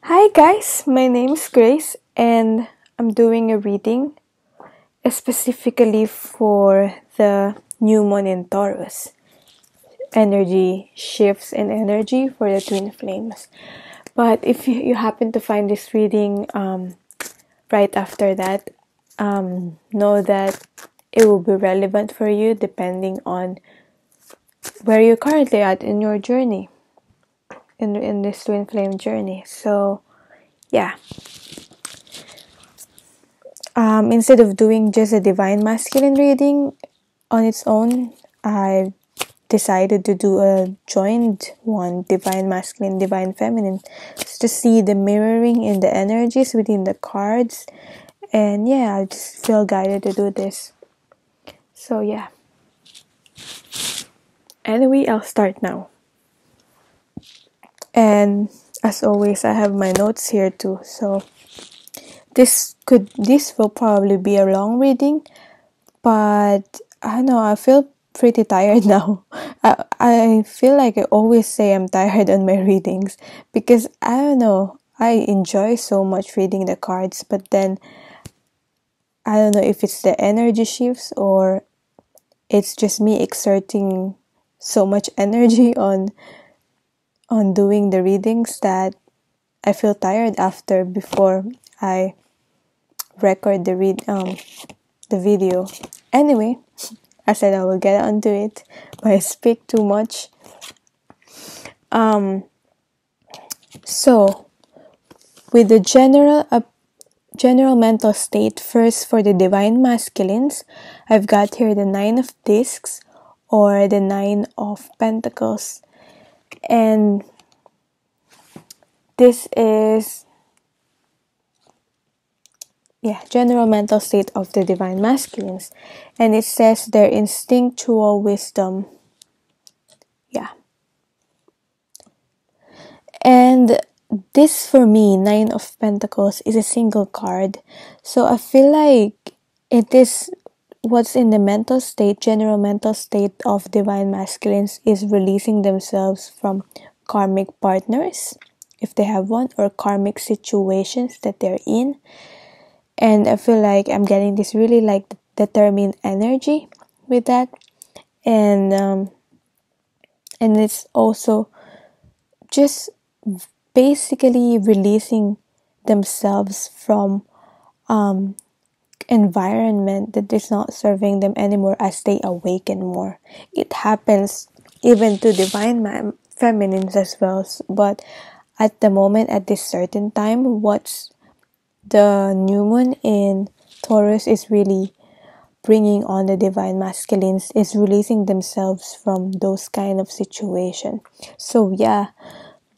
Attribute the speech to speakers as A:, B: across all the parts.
A: Hi guys, my name's Grace and I'm doing a reading specifically for the new moon in Taurus. Energy shifts in energy for the twin flames. But if you happen to find this reading right after that, know that it will be relevant for you depending on where you're currently at in your journey, in this twin flame journey. So, yeah. Instead of doing just a divine masculine reading on its own, I decided to do a joined one, divine masculine, divine feminine, just to see the mirroring in the energies within the cards. And yeah, I just feel guided to do this. So yeah. Anyway, I'll start now. And as always, I have my notes here too. So this will probably be a long reading, but I don't know, I feel pretty tired now. I feel like I always say I'm tired on my readings because I don't know, I enjoy so much reading the cards, but then I don't know if it's the energy shifts or it's just me exerting so much energy on doing the readings that I feel tired after before I record the video. Anyway, I said I will get onto it, but I speak too much. So with the general mental state, first for the divine masculines, I've got here the Nine of Discs or the Nine of Pentacles, and this is general mental state of the divine masculines, and it says their instinctual wisdom. And this for me, Nine of Pentacles, is a single card. So I feel like it is what's in the mental state, general mental state of divine masculines is releasing themselves from karmic partners, if they have one, or karmic situations that they're in. And I feel like I'm getting this really like determined energy with that. And it's also just basically releasing themselves from environment that is not serving them anymore as they awaken more. It happens even to divine feminines as well, but at the moment, at this certain time, what's the new moon in Taurus is really bringing on the divine masculines, is releasing themselves from those kind of situation. So yeah,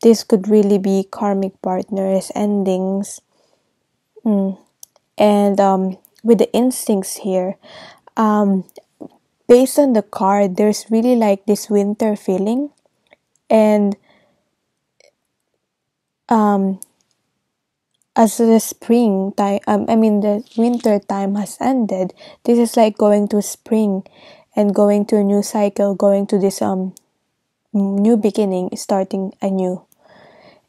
A: this could really be karmic partners, endings, and with the instincts here, based on the card, there's really like this winter feeling, and as the spring time, the winter time has ended. This is like going to spring, and going to a new cycle, going to this new beginning, starting anew.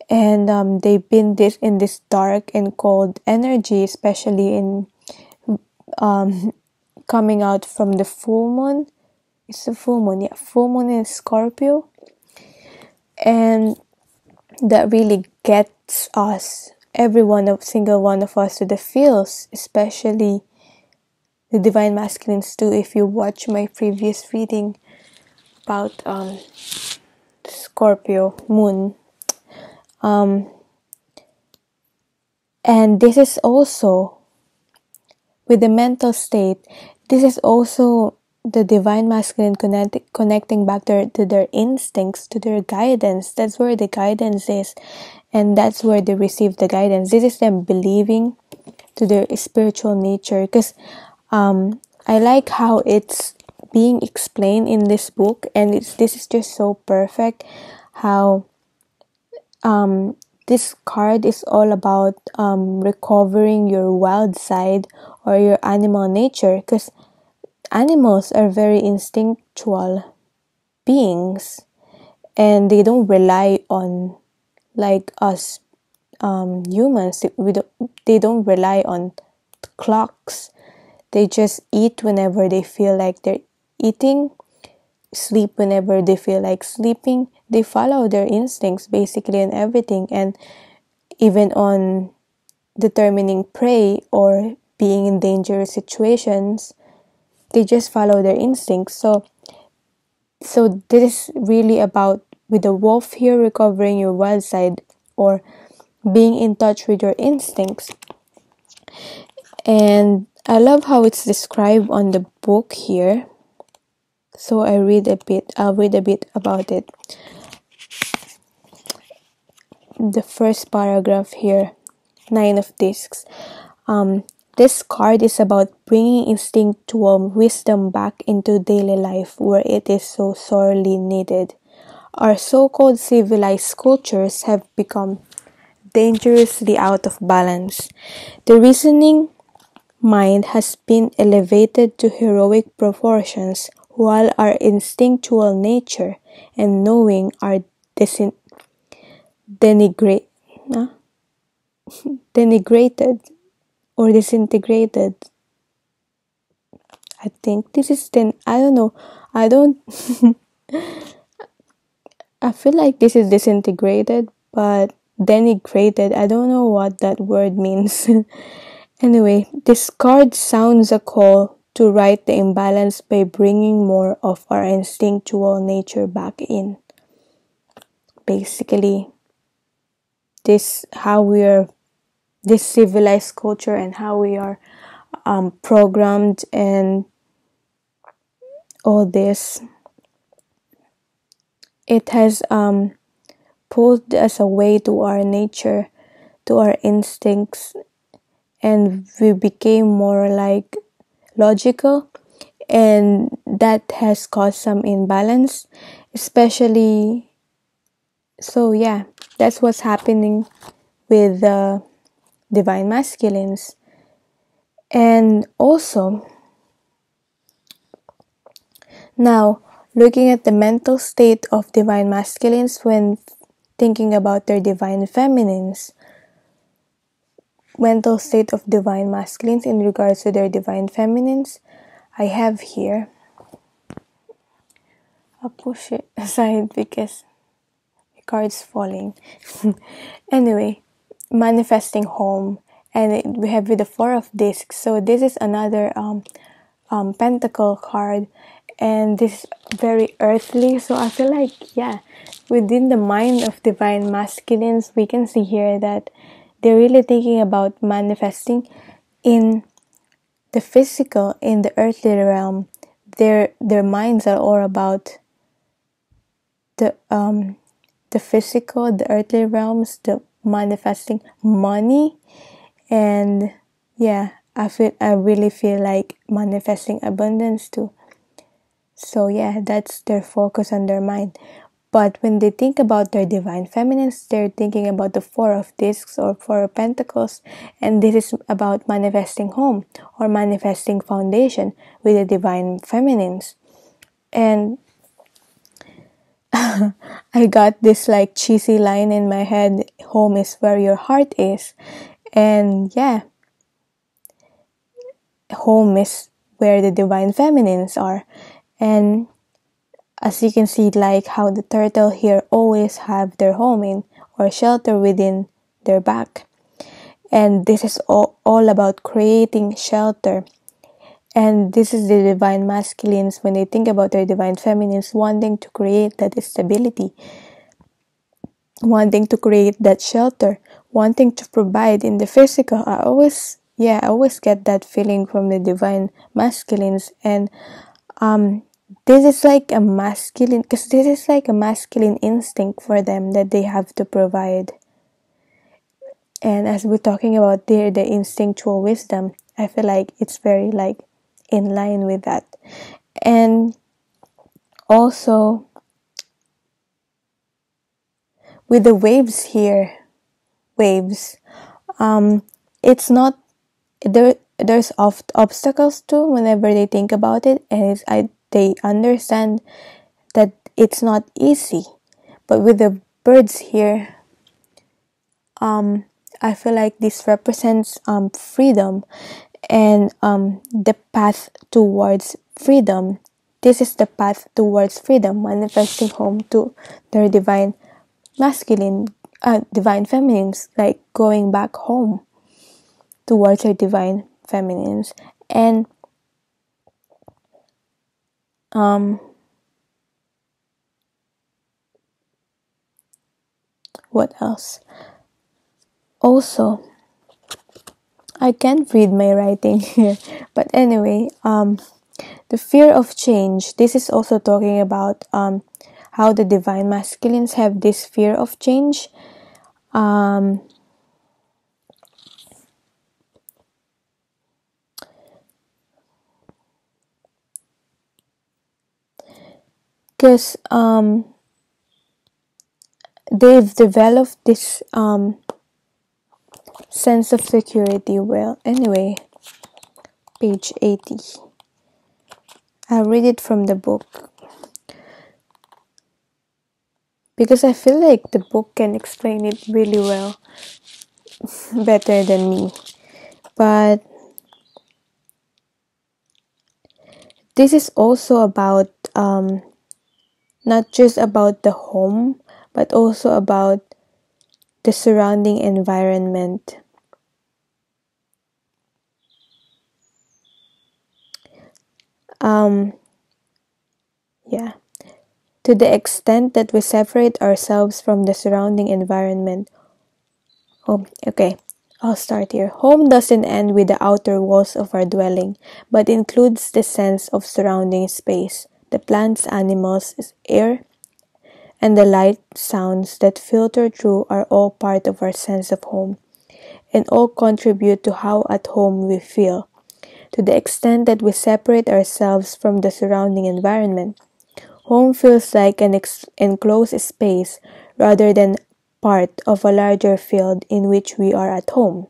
A: And they've been in this dark and cold energy, especially in coming out from the full moon. It's the full moon, yeah, full moon in Scorpio, and that really gets us, single one of us, to the feels, especially the divine masculines too. If you watch my previous reading about Scorpio moon, and this is also with the mental state. This is also the divine masculine connecting back to their instincts, to their guidance. That's where the guidance is, and that's where they receive the guidance. This is them believing to their spiritual nature, because I like how it's being explained in this book, and this is just so perfect how this card is all about recovering your wild side or your animal nature, because animals are very instinctual beings and they don't rely on like us humans, they don't rely on clocks. They just eat whenever they feel like they're eating, sleep whenever they feel like sleeping. They follow their instincts basically in everything, and even on determining prey or being in dangerous situations, they just follow their instincts. So this is really about, with the wolf here, recovering your wild side or being in touch with your instincts. And I love how it's described on the book here. So I'll read a bit about it. The first paragraph here, 9 of discs. This card is about bringing instinctual wisdom back into daily life where it is so sorely needed. Our so-called civilized cultures have become dangerously out of balance. The reasoning mind has been elevated to heroic proportions, while our instinctual nature and knowing are denigrate, huh? denigrated or disintegrated. I think this is I don't know. I don't. I feel like this is disintegrated, but denigrated. I don't know what that word means. Anyway, this card sounds a call to right the imbalance by bringing more of our instinctual nature back in. Basically, this civilized culture and how we are programmed and all this. It has pulled us away to our nature, to our instincts, and we became more like logical, and that has caused some imbalance, especially. So yeah, that's what's happening with the divine masculines. And also, now looking at the mental state of divine masculines when thinking about their divine feminines. Mental state of divine masculines in regards to their divine feminines, I have here. I'll push it aside because the card's falling. Anyway, manifesting home, and we have with the 4 of discs. So this is another pentacle card, and this is very earthly. So I feel like, yeah, within the mind of divine masculines, we can see here that they're really thinking about manifesting in the physical, in the earthly realm. Their minds are all about the physical, the earthly realms, the manifesting money, and yeah, I really feel like manifesting abundance too. So yeah, that's their focus on their mind. But when they think about their divine feminines, they're thinking about the 4 of discs or 4 of pentacles, and this is about manifesting home or manifesting foundation with the divine feminines. And I got this like cheesy line in my head, home is where your heart is. And yeah, home is where the divine feminines are. And as you can see, like how the turtle here always have their home in or shelter within their back. And this is all about creating shelter. And this is the divine masculines when they think about their divine feminines, wanting to create that stability, wanting to create that shelter, wanting to provide in the physical. I always get that feeling from the divine masculines. And this is like a masculine, because this is like a masculine instinct for them that they have to provide. And as we're talking about the instinctual wisdom, I feel like it's very like in line with that. And also with the waves here, it's not there's oft obstacles too whenever they think about it, and they understand that it's not easy. But with the birds here, I feel like this represents freedom and the path towards freedom. This is the path towards freedom, manifesting home to their divine masculine, divine feminines, like going back home towards their divine feminines. And what else? Also, I can't read my writing here, but anyway, the fear of change. This is also talking about how the divine masculines have this fear of change. Because they've developed this sense of security. Well, anyway, page 80. I'll read it from the book because I feel like the book can explain it really well, better than me. But this is also about not just about the home, but also about the surrounding environment. Yeah. To the extent that we separate ourselves from the surrounding environment. Oh, okay. I'll start here. Home doesn't end with the outer walls of our dwelling, but includes the sense of surrounding space, the plants, animals, air, and the light sounds that filter through are all part of our sense of home, and all contribute to how at home we feel. To the extent that we separate ourselves from the surrounding environment, home feels like an enclosed space rather than part of a larger field in which we are at home.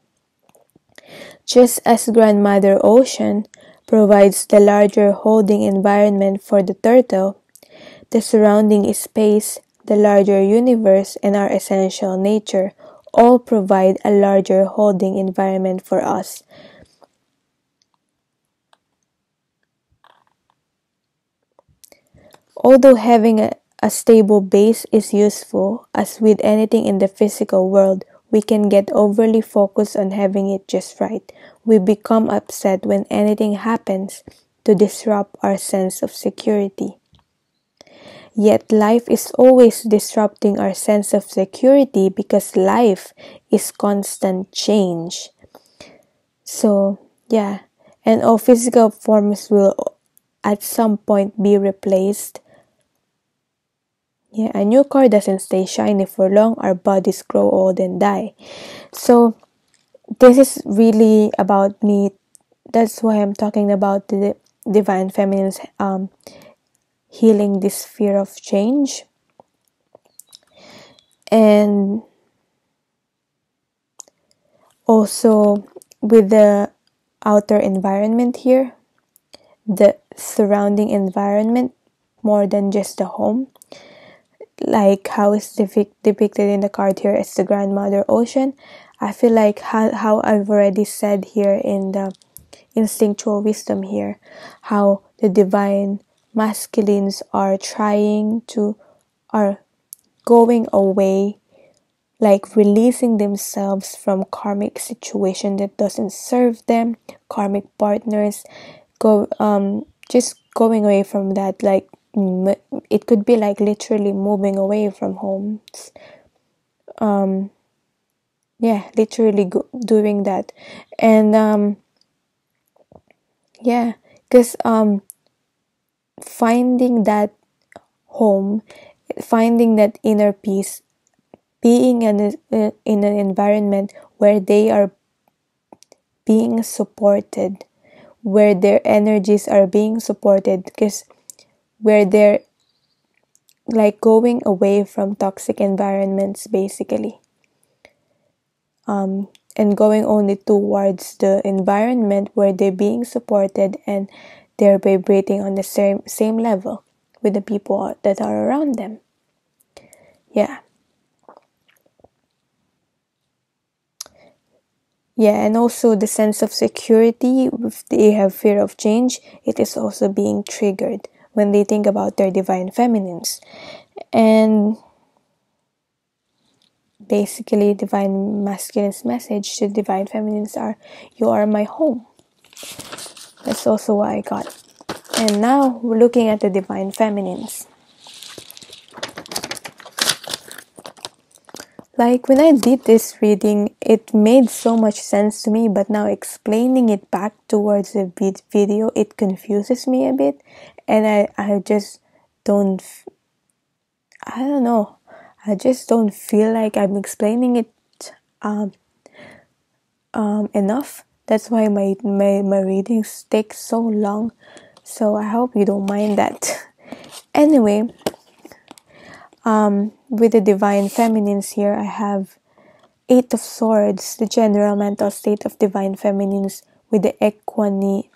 A: Just as Grandmother Ocean provides the larger holding environment for the turtle, the surrounding space, the larger universe, and our essential nature all provide a larger holding environment for us. Although having a stable base is useful, as with anything in the physical world, we can get overly focused on having it just right. We become upset when anything happens to disrupt our sense of security. Yet life is always disrupting our sense of security because life is constant change. So, yeah, and all physical forms will at some point be replaced. Yeah, a new car doesn't stay shiny for long. Our bodies grow old and die. So, this is really about me. That's why I'm talking about the divine feminine's healing this fear of change. And also with the outer environment here, the surrounding environment more than just the home, like how it's depicted in the card here as the Grandmother Ocean. I feel like how I've already said here in the instinctual wisdom here, how the divine masculines are going away, like releasing themselves from karmic situation that doesn't serve them, karmic partners, just going away from that. Like it could be like literally moving away from homes. Yeah, literally doing that. And yeah, because finding that home, finding that inner peace, being in an environment where they are being supported, where their energies are being supported, because where they're like going away from toxic environments basically, and going only towards the environment where they're being supported and they're vibrating on the same level with the people that are around them. Yeah. Yeah, and also the sense of security, if they have fear of change, it is also being triggered when they think about their divine feminines. And basically, divine masculine's message to divine feminines are, you are my home. That's also what I got. And now we're looking at the divine feminines. Like when I did this reading, it made so much sense to me, but now explaining it back towards the video, it confuses me a bit. And I just don't, I don't know, I just don't feel like I'm explaining it enough. That's why my readings take so long. So I hope you don't mind that. Anyway, with the divine feminines here, I have Eight of Swords, the general mental state of divine feminines with the equanimity.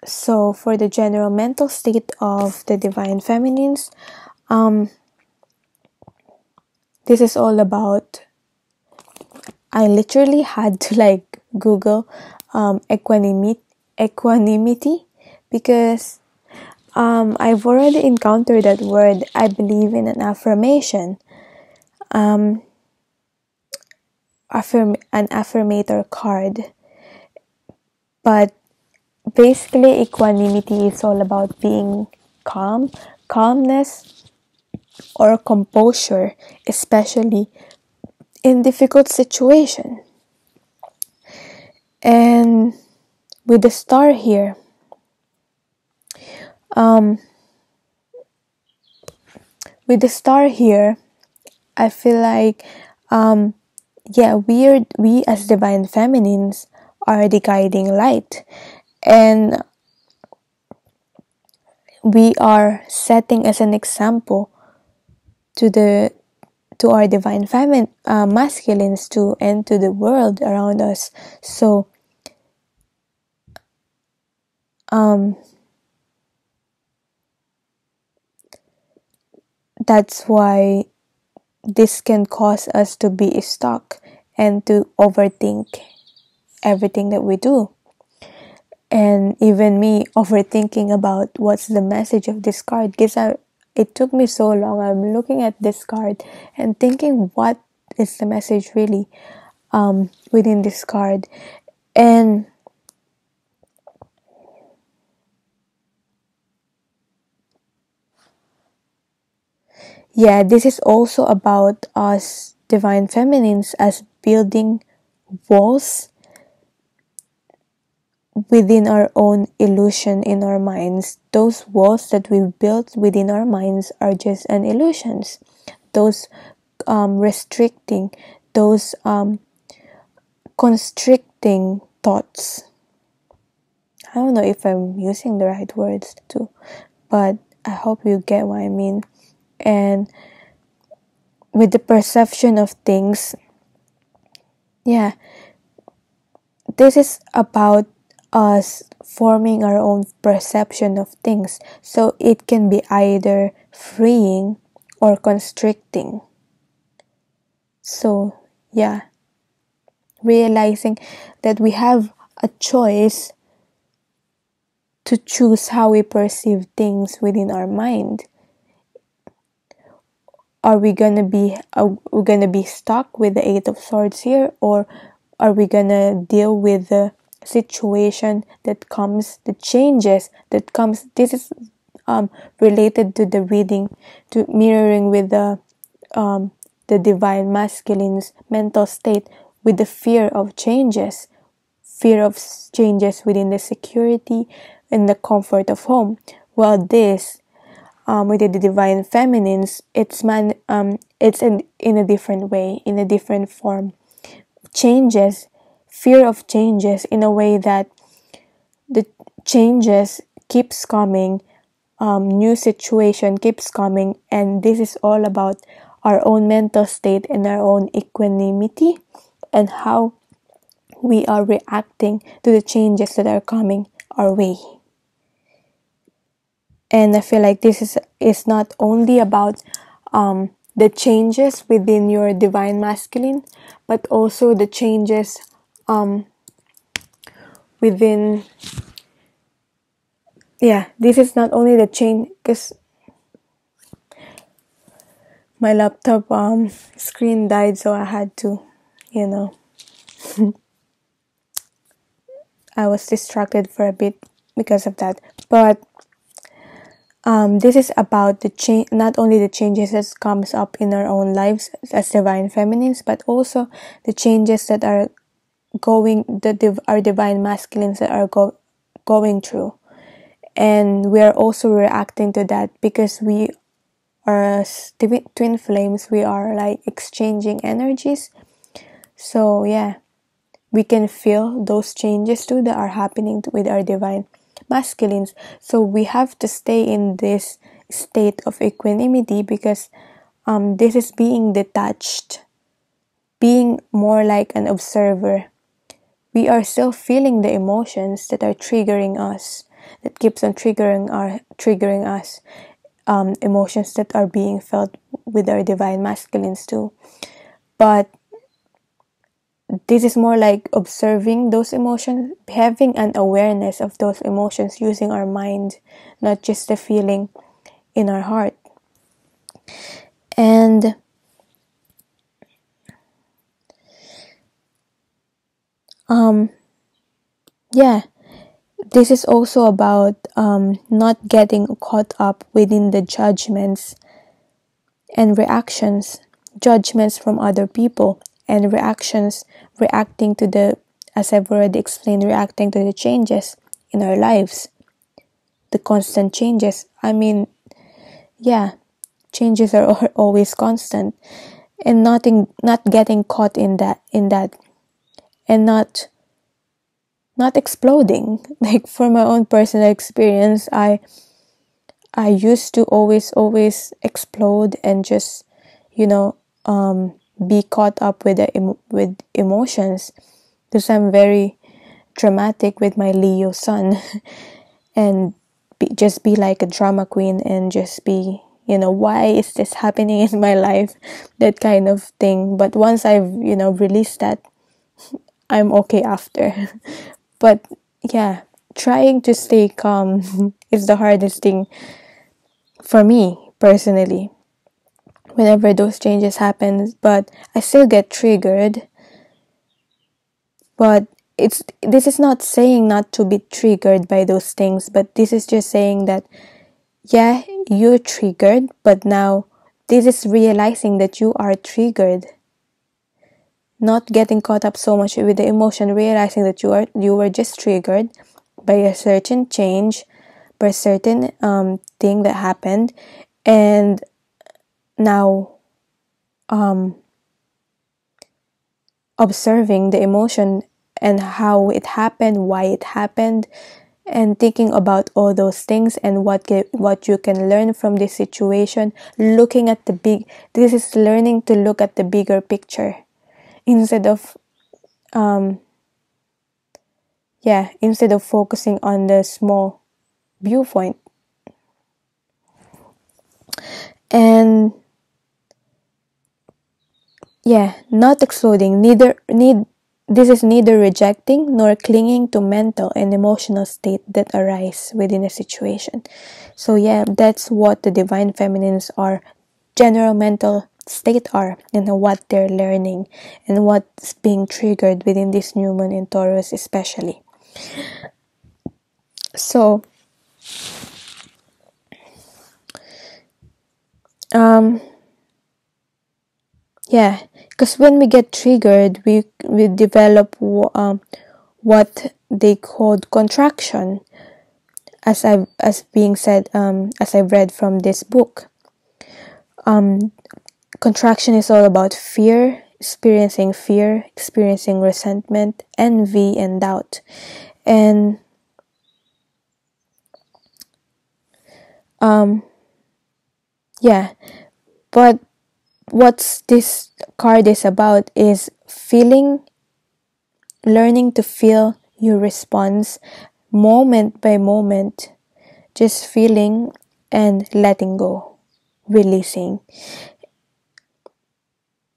A: So for the general mental state of the divine feminines, this is all about, I literally had to like Google equanimity because I've already encountered that word. I believe in an affirmation, an affirmator card. But basically, equanimity is all about being calmness, or composure, especially in difficult situation. And with the star here, I feel like, we as divine feminines are the guiding light, and we are setting as an example to our divine masculines too, and to the world around us. So that's why this can cause us to be stuck and to overthink everything that we do. And even me overthinking about what's the message of this card, because it took me so long. I'm looking at this card and thinking, what is the message really within this card? And yeah, this is also about us divine feminines as building walls within our own illusion in our minds. Those walls that we've built within our minds are just an illusions. Those restricting, those constricting thoughts. I don't know if I'm using the right words too, but I hope you get what I mean. And with the perception of things, yeah, this is about us forming our own perception of things. So it can be either freeing or constricting. So, yeah, realizing that we have a choice to choose how we perceive things within our mind. Are we gonna be stuck with the Eight of Swords here, or are we gonna deal with the situation that comes, the changes that comes? This is related to the reading, to mirroring with the divine masculine's mental state, with the fear of changes within the security and the comfort of home. While this, with the divine feminines, it's in a different way, in a different form. Fear of changes, in a way that the changes keeps coming, new situation keeps coming, and this is all about our own mental state and our own equanimity, and how we are reacting to the changes that are coming our way. And I feel like this is not only about the changes within your divine masculine, but also the changes within, this is not only the change, because my laptop screen died, so I had to, I was distracted for a bit because of that. But this is about the change, not only the changes that comes up in our own lives as divine feminines, but also the changes that are our divine masculines that are going through. And we are also reacting to that because we are as twin flames. We are like exchanging energies. So yeah, we can feel those changes too that are happening with our divine masculines. So we have to stay in this state of equanimity because this is being detached, being more like an observer. We are still feeling the emotions that are triggering us, that keeps on triggering us, emotions that are being felt with our divine masculines too. But this is more like observing those emotions, having an awareness of those emotions using our mind, not just the feeling in our heart. And this is also about not getting caught up within the judgments and judgments from other people, and reacting to the, as I've already explained, reacting to the changes in our lives, the constant changes. I mean, changes are always constant, and not getting caught in that, and not exploding. Like for my own personal experience, I used to always explode and just, be caught up with with emotions, because I'm very dramatic with my Leo sun, and just be like a drama queen and just be, why is this happening in my life, that kind of thing. But once I've released that, I'm okay after. But yeah, trying to stay calm is the hardest thing for me personally whenever those changes happen. But I still get triggered. But this is not saying not to be triggered by those things, but this is just saying that you're triggered, but now this is realizing that you are triggered, not getting caught up so much with the emotion, realizing that you were just triggered by a certain change, by a certain thing that happened, and now observing the emotion and how it happened, why it happened, and thinking about all those things and what you can learn from this situation. Looking at this is learning to look at the bigger picture instead of focusing on the small viewpoint. And not exploding, this is neither rejecting nor clinging to mental and emotional state that arise within a situation. So that's what the divine feminines are, general mental state are, and what they're learning and what's being triggered within this new moon in Taurus especially. So because when we get triggered, we develop what they called contraction, as being said, as I've read from this book. Contraction is all about fear, experiencing resentment, envy, and doubt. And but what this card is about is learning to feel your response moment by moment, just feeling and letting go. releasing.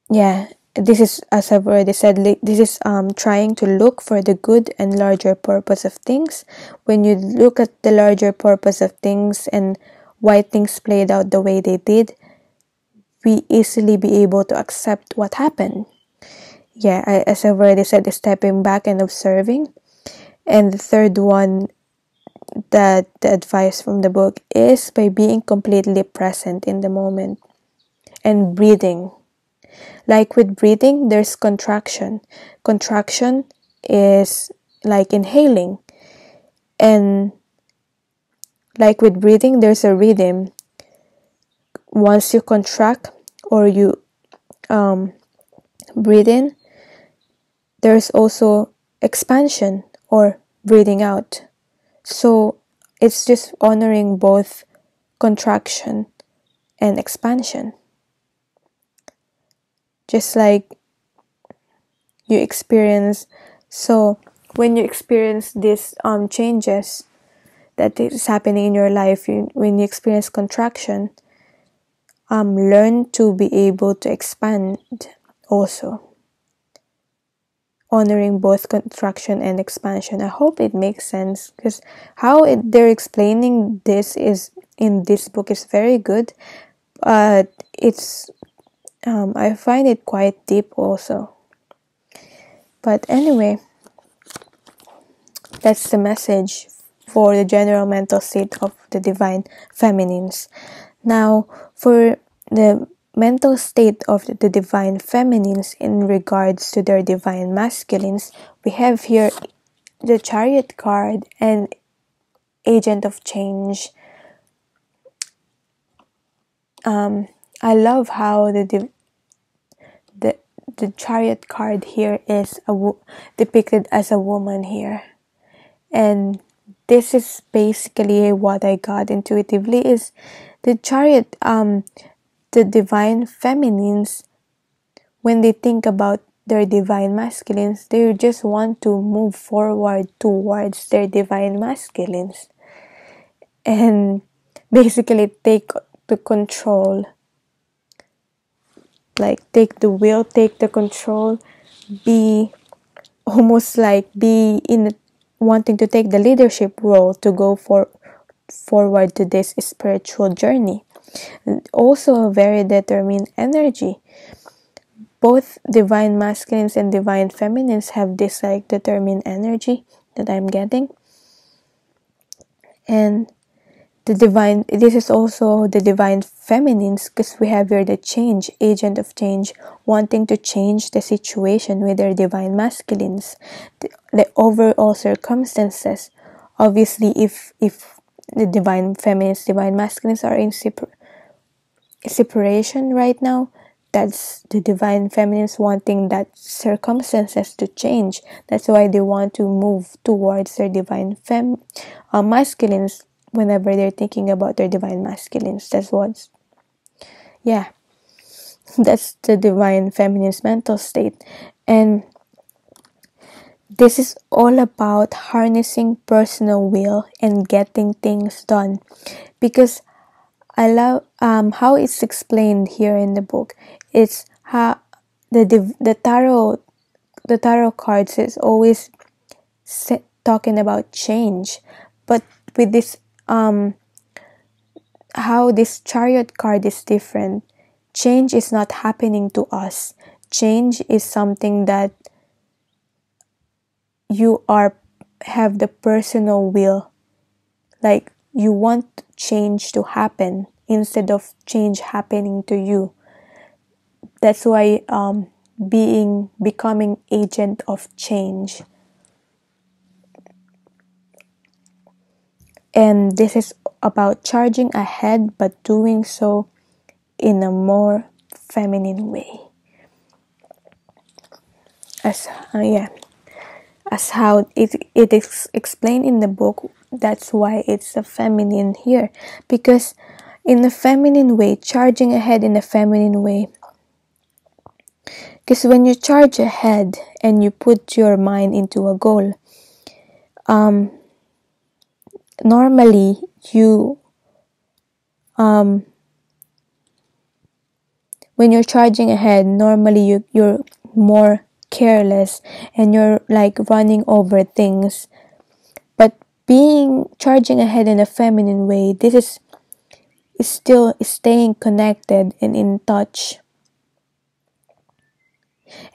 A: Yeah, this is, as I've already said, this is trying to look for the good and larger purpose of things. When you look at the larger purpose of things and why things played out the way they did, we easily be able to accept what happened. Yeah, as I've already said, stepping back and observing. And the third one, that the advice from the book, is by being completely present in the moment and breathing. Like with breathing, there's contraction. Contraction is like inhaling. And like with breathing, there's a rhythm. Once you contract or you breathe in, there's also expansion or breathing out. So it's just honoring both contraction and expansion. Just like you experience, so when you experience these changes that is happening in your life, when you experience contraction, learn to be able to expand also, honoring both contraction and expansion. I hope it makes sense, because they're explaining this is in this book is very good, but it's I find it quite deep also. But anyway, that's the message for the general mental state of the divine feminines. Now, for the mental state of the divine feminines in regards to their divine masculines, we have here the Chariot card and Agent of Change. I love how the Chariot card here is depicted as a woman here. And this is basically what I got intuitively, is the Chariot, the divine feminines, when they think about their divine masculines, they just want to move forward towards their divine masculines and basically take the control, like take the wheel, take the control, be almost like be in wanting to take the leadership role to go forward to this spiritual journey. And also a very determined energy. Both divine masculines and divine feminines have this like determined energy that I'm getting. And this is also the divine feminines, because we have here the change, agent of change, wanting to change the situation with their divine masculines, the overall circumstances. Obviously, if the divine feminines, divine masculines are in separation right now, that's the divine feminines wanting that circumstances to change. That's why they want to move towards their divine masculines whenever they're thinking about their divine masculines. That's the divine feminine's mental state. And this is all about harnessing personal will and getting things done, because I love how it's explained here in the book. It's how the tarot cards is always talking about change, but with this how this Chariot card is different. Change is not happening to us. Change is something that you have the personal will, like you want change to happen instead of change happening to you. That's why becoming agent of change. And this is about charging ahead, but doing so in a more feminine way. As how it is explained in the book, that's why it's a feminine here. Because in a feminine way, charging ahead in a feminine way. Because when you charge ahead and you put your mind into a goal, normally you when you're charging ahead, normally you're more careless and you're like running over things. But being charging ahead in a feminine way, this is still staying connected and in touch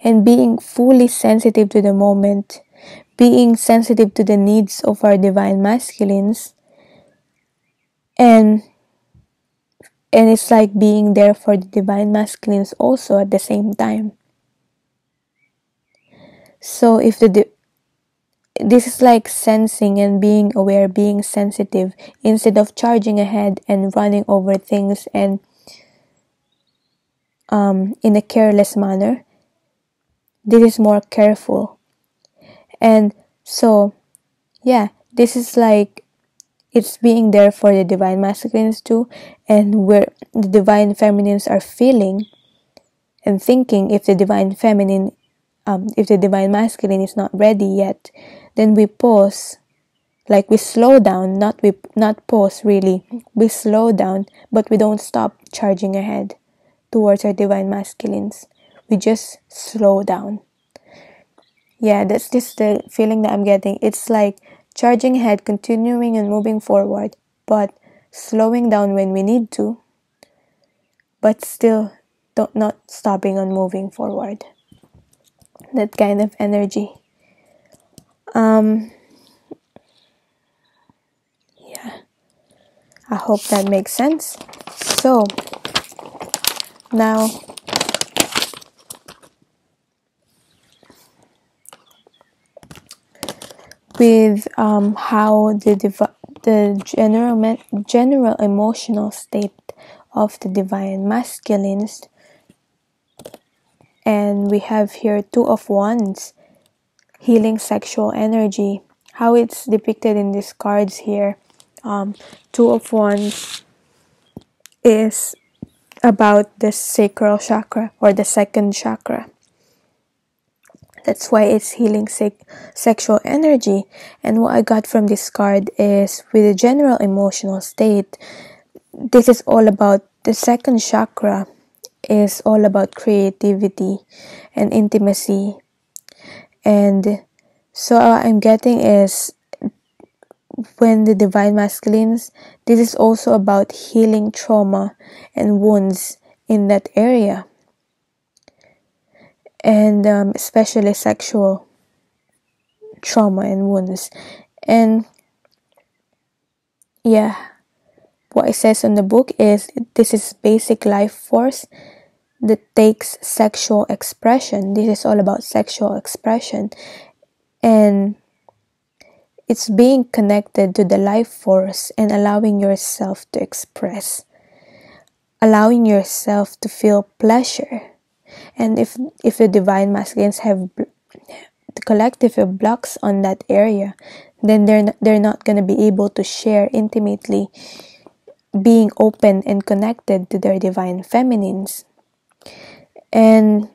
A: and being fully sensitive to the moment, being sensitive to the needs of our divine masculines, and it's like being there for the divine masculines also at the same time. So this is like sensing and being aware, being sensitive, instead of charging ahead and running over things and in a careless manner. This is more careful. And so, yeah, this is like it's being there for the divine masculines too, and where the divine feminines are feeling and thinking if the divine feminine, if the divine masculine is not ready yet, then we pause, like we slow down, not pause really, we slow down, but we don't stop charging ahead towards our divine masculines. We just slow down. Yeah, that's just the feeling that I'm getting. It's like charging ahead, continuing and moving forward, but slowing down when we need to, but still not stopping on moving forward. That kind of energy. Yeah, I hope that makes sense. So now with how the general emotional state of the divine masculines, and we have here Two of Wands, healing sexual energy. How it's depicted in these cards here, Two of Wands is about the sacral chakra or the second chakra. That's why it's healing sexual energy. And what I got from this card is, with the general emotional state, this is all about the second chakra, is all about creativity and intimacy. And so what I'm getting is, when the divine masculines, this is also about healing trauma and wounds in that area, and especially sexual trauma and wounds. And yeah, what it says in the book is, this is basic life force that takes sexual expression. This is all about sexual expression, and it's being connected to the life force and allowing yourself to express, allowing yourself to feel pleasure. And if the divine masculines have the collective blocks on that area, then they're not going to be able to share intimately, being open and connected to their divine feminines. And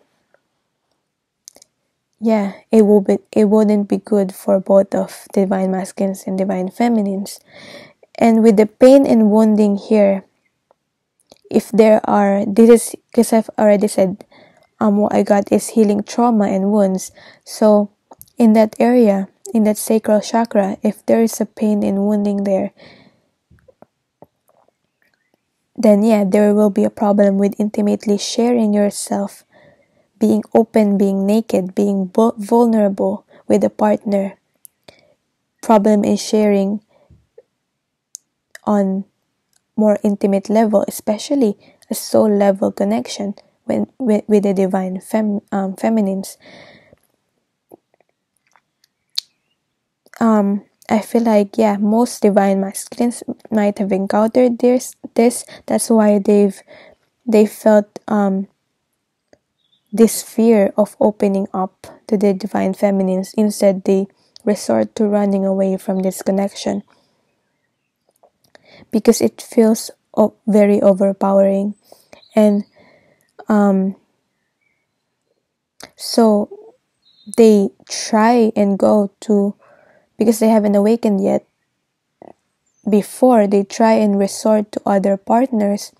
A: yeah, it wouldn't be good for both of divine masculines and divine feminines. And with the pain and wounding here, if there are, this is because I've already said, what I got is healing trauma and wounds. So in that area, in that sacral chakra, if there is a pain and wounding there, then yeah, there will be a problem with intimately sharing yourself, being open, being naked, being vulnerable with a partner. Problem in sharing on more intimate level, especially a soul level connection with the divine feminines. I feel like, yeah, most divine masculines might have encountered this. That's why they felt this fear of opening up to the divine feminines. Instead, they resort to running away from this connection because it feels very overpowering. And so they try and go to, because they haven't awakened yet, before they try and resort to other partners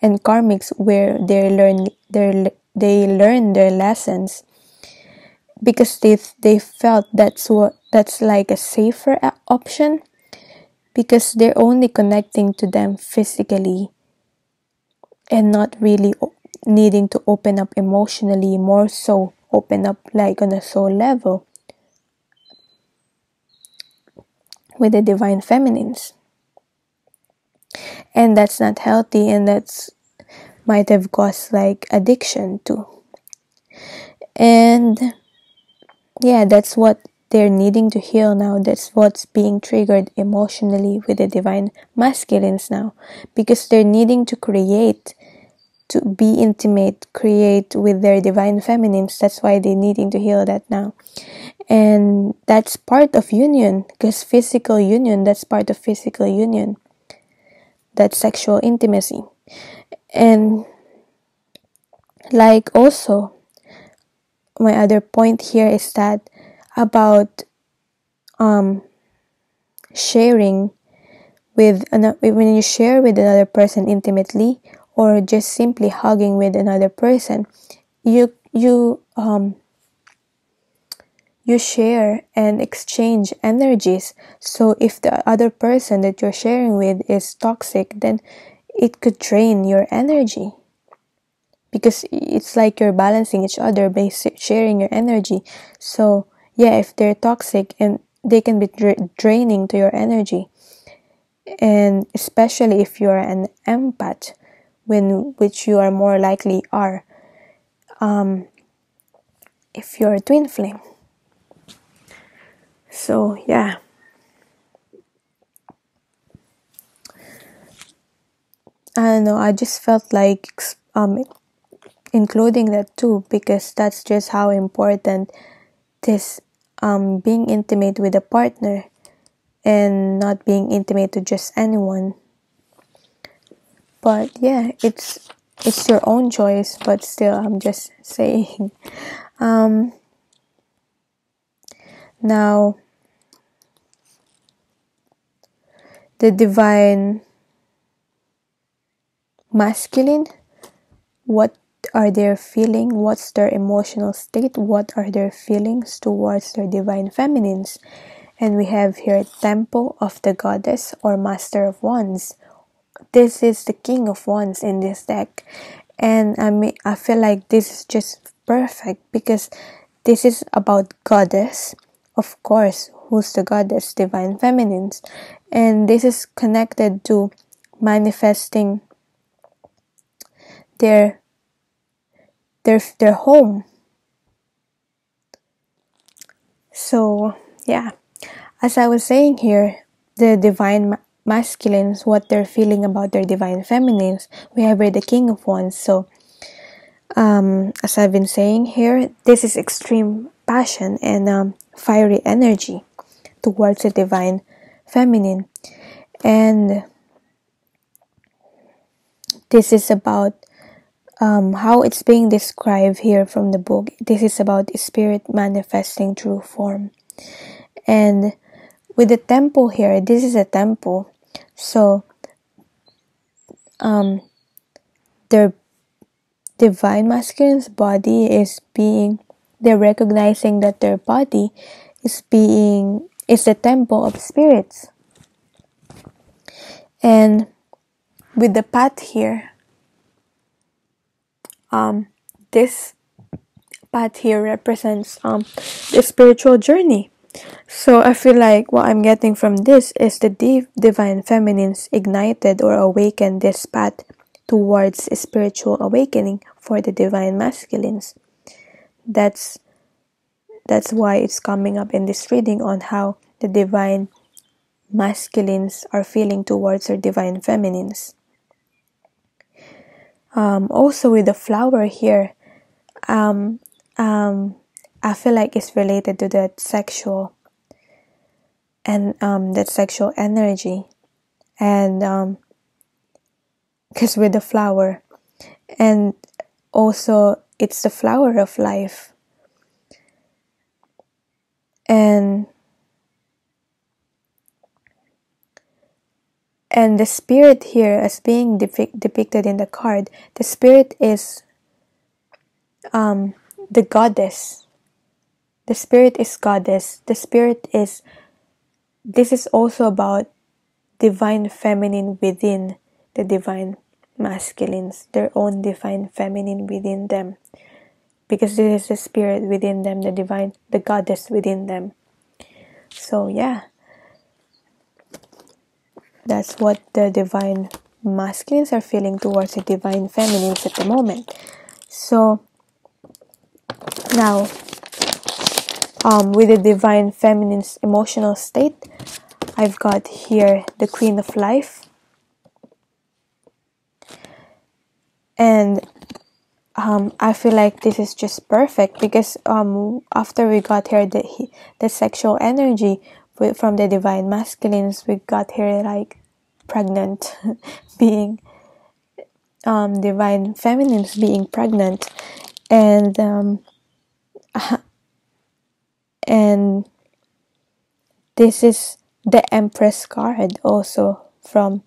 A: and karmics where they learn their lessons, because they felt that's like a safer option, because they're only connecting to them physically and not really needing to open up emotionally, more so open up like on a soul level with the divine feminines. And that's not healthy, and that's might have caused like addiction too. And yeah, that's what they're needing to heal now. That's what's being triggered emotionally with the divine masculines now, because they're needing to create, to be intimate, create with their divine feminines. That's why they're needing to heal that now. And that's part of union, because physical union, that's part of physical union. That's sexual intimacy. And like also, my other point here is that about sharing with when you share with another person intimately, or just simply hugging with another person, you share and exchange energies. So if the other person that you're sharing with is toxic, then it could drain your energy, because it's like you're balancing each other by sharing your energy. So yeah, if they're toxic, and they can be draining to your energy, and especially if you're an empath, which you are more likely are, if you're a twin flame. So yeah, I don't know, I just felt like including that too, because that's just how important this being intimate with a partner and not being intimate to just anyone. But yeah, it's your own choice, but still I'm just saying. Now, the divine masculine, what are their feeling, what's their emotional state, what are their feelings towards their divine feminines? And we have here Temple of the Goddess, or Master of Wands. This is the King of Wands in this deck, and I feel like this is just perfect, because this is about goddess, of course. Who's the goddess? Divine feminines. And this is connected to manifesting their home. So yeah, as I was saying here, the divine masculines, what they're feeling about their divine feminines, we have here the King of Wands. So as I've been saying here, this is extreme passion and fiery energy towards the divine feminine. And this is about how it's being described here from the book. This is about spirit manifesting true form. And with the temple here, this is a temple. So their divine masculine's body is being, they're recognizing that their body is the temple of spirits. And with the path here, this path here represents the spiritual journey. So I feel like what I'm getting from this is the divine feminines ignited or awakened this path towards a spiritual awakening for the divine masculines. That's why it's coming up in this reading on how the divine masculines are feeling towards their divine feminines. Also with the flower here, I feel like it's related to that sexual and that sexual energy, and because with the flower, and also it's the flower of life. And And the spirit here, as being depicted in the card, the spirit is the goddess. The spirit is goddess. The spirit is, this is also about divine feminine within the divine masculines, their own divine feminine within them. Because this is the spirit within them, the divine, the goddess within them. So yeah, that's what the divine masculines are feeling towards the divine feminines at the moment. So now, with the divine feminine's emotional state, I've got here the Queen of Life. And I feel like this is just perfect because after we got here the sexual energy from the divine masculines, we got here like pregnant being divine feminines being pregnant, and this is the Empress card also from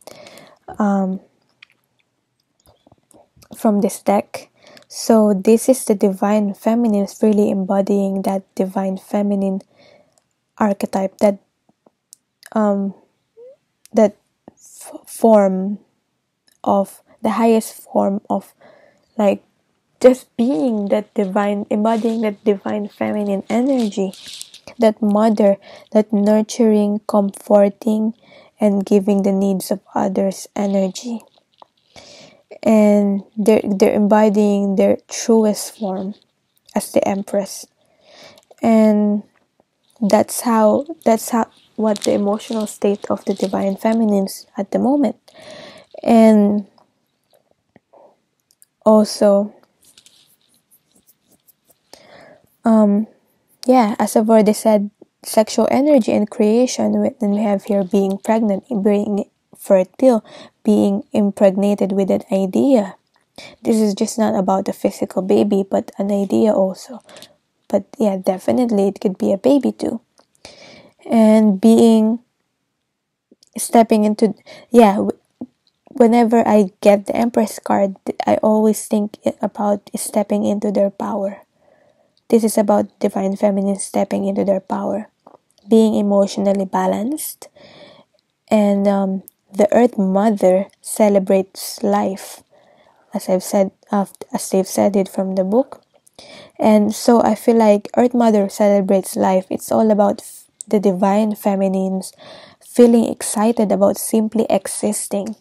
A: this deck. So this is the divine feminines really embodying that divine feminine archetype, that form of the highest form of like just being that divine, embodying that divine feminine energy, that mother, that nurturing, comforting, and giving the needs of others energy. And they're embodying their truest form as the Empress. And that's what the emotional state of the divine feminines at the moment. And also as I've already said, sexual energy and creation, then we have here being pregnant, being fertile, being impregnated with an idea. This is just not about a physical baby, but an idea also. But yeah, definitely it could be a baby too. And stepping into, whenever I get the Empress card, I always think about stepping into their power. This is about divine feminine stepping into their power, being emotionally balanced. And the Earth Mother celebrates life, as they've said it from the book. And so I feel like Earth Mother celebrates life. It's all about the divine feminines feeling excited about simply existing.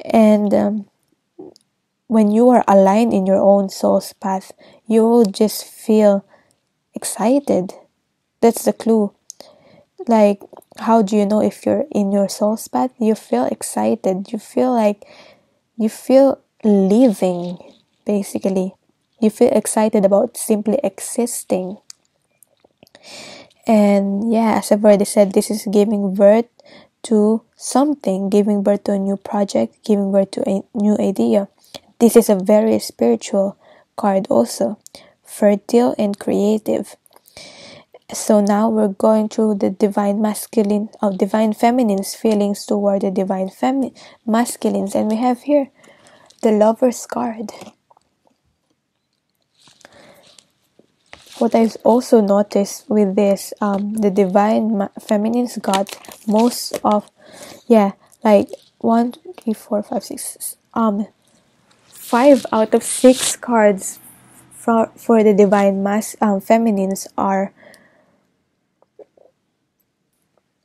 A: And when you are aligned in your own soul's path, you will just feel excited. That's the clue. Like, how do you know if you're in your soul's path? You feel excited. You feel living, basically. You feel excited about simply existing. And yeah, as I've already said, this is giving birth to something, giving birth to a new project, giving birth to a new idea. This is a very spiritual card also, fertile and creative. So now we're going through the divine masculine of divine feminine's feelings toward the divine masculines, and we have here the Lover's card. What I've also noticed with this, the divine feminines got most of, 1, 2, 3, 4, 5, 6, 5 out of 6 cards for the divine feminines are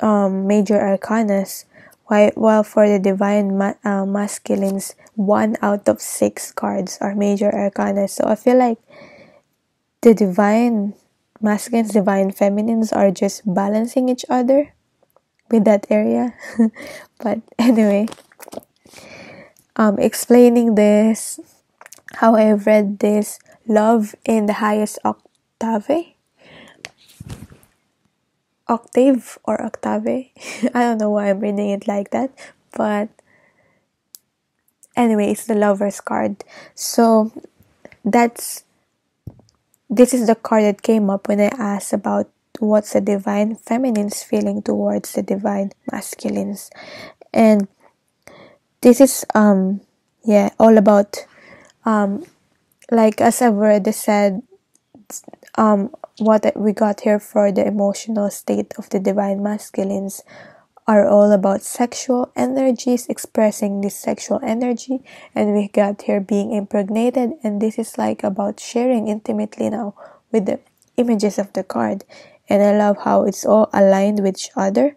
A: major arcanas, while for the divine masculines, 1 out of 6 cards are major arcanas. So I feel like the divine masculines, divine feminines are just balancing each other with that area. But anyway, explaining this, how I've read this, love in the highest octave or octave. I don't know why I'm reading it like that, but anyway, it's the Lover's card. So this is the card that came up when I asked about what's the divine feminine's feeling towards the divine masculines. And this is yeah, all about like as I've already said, what we got here for the emotional state of the divine masculines are all about sexual energies, expressing this sexual energy, and we got here being impregnated, and this is like about sharing intimately now with the images of the card. And I love how it's all aligned with each other,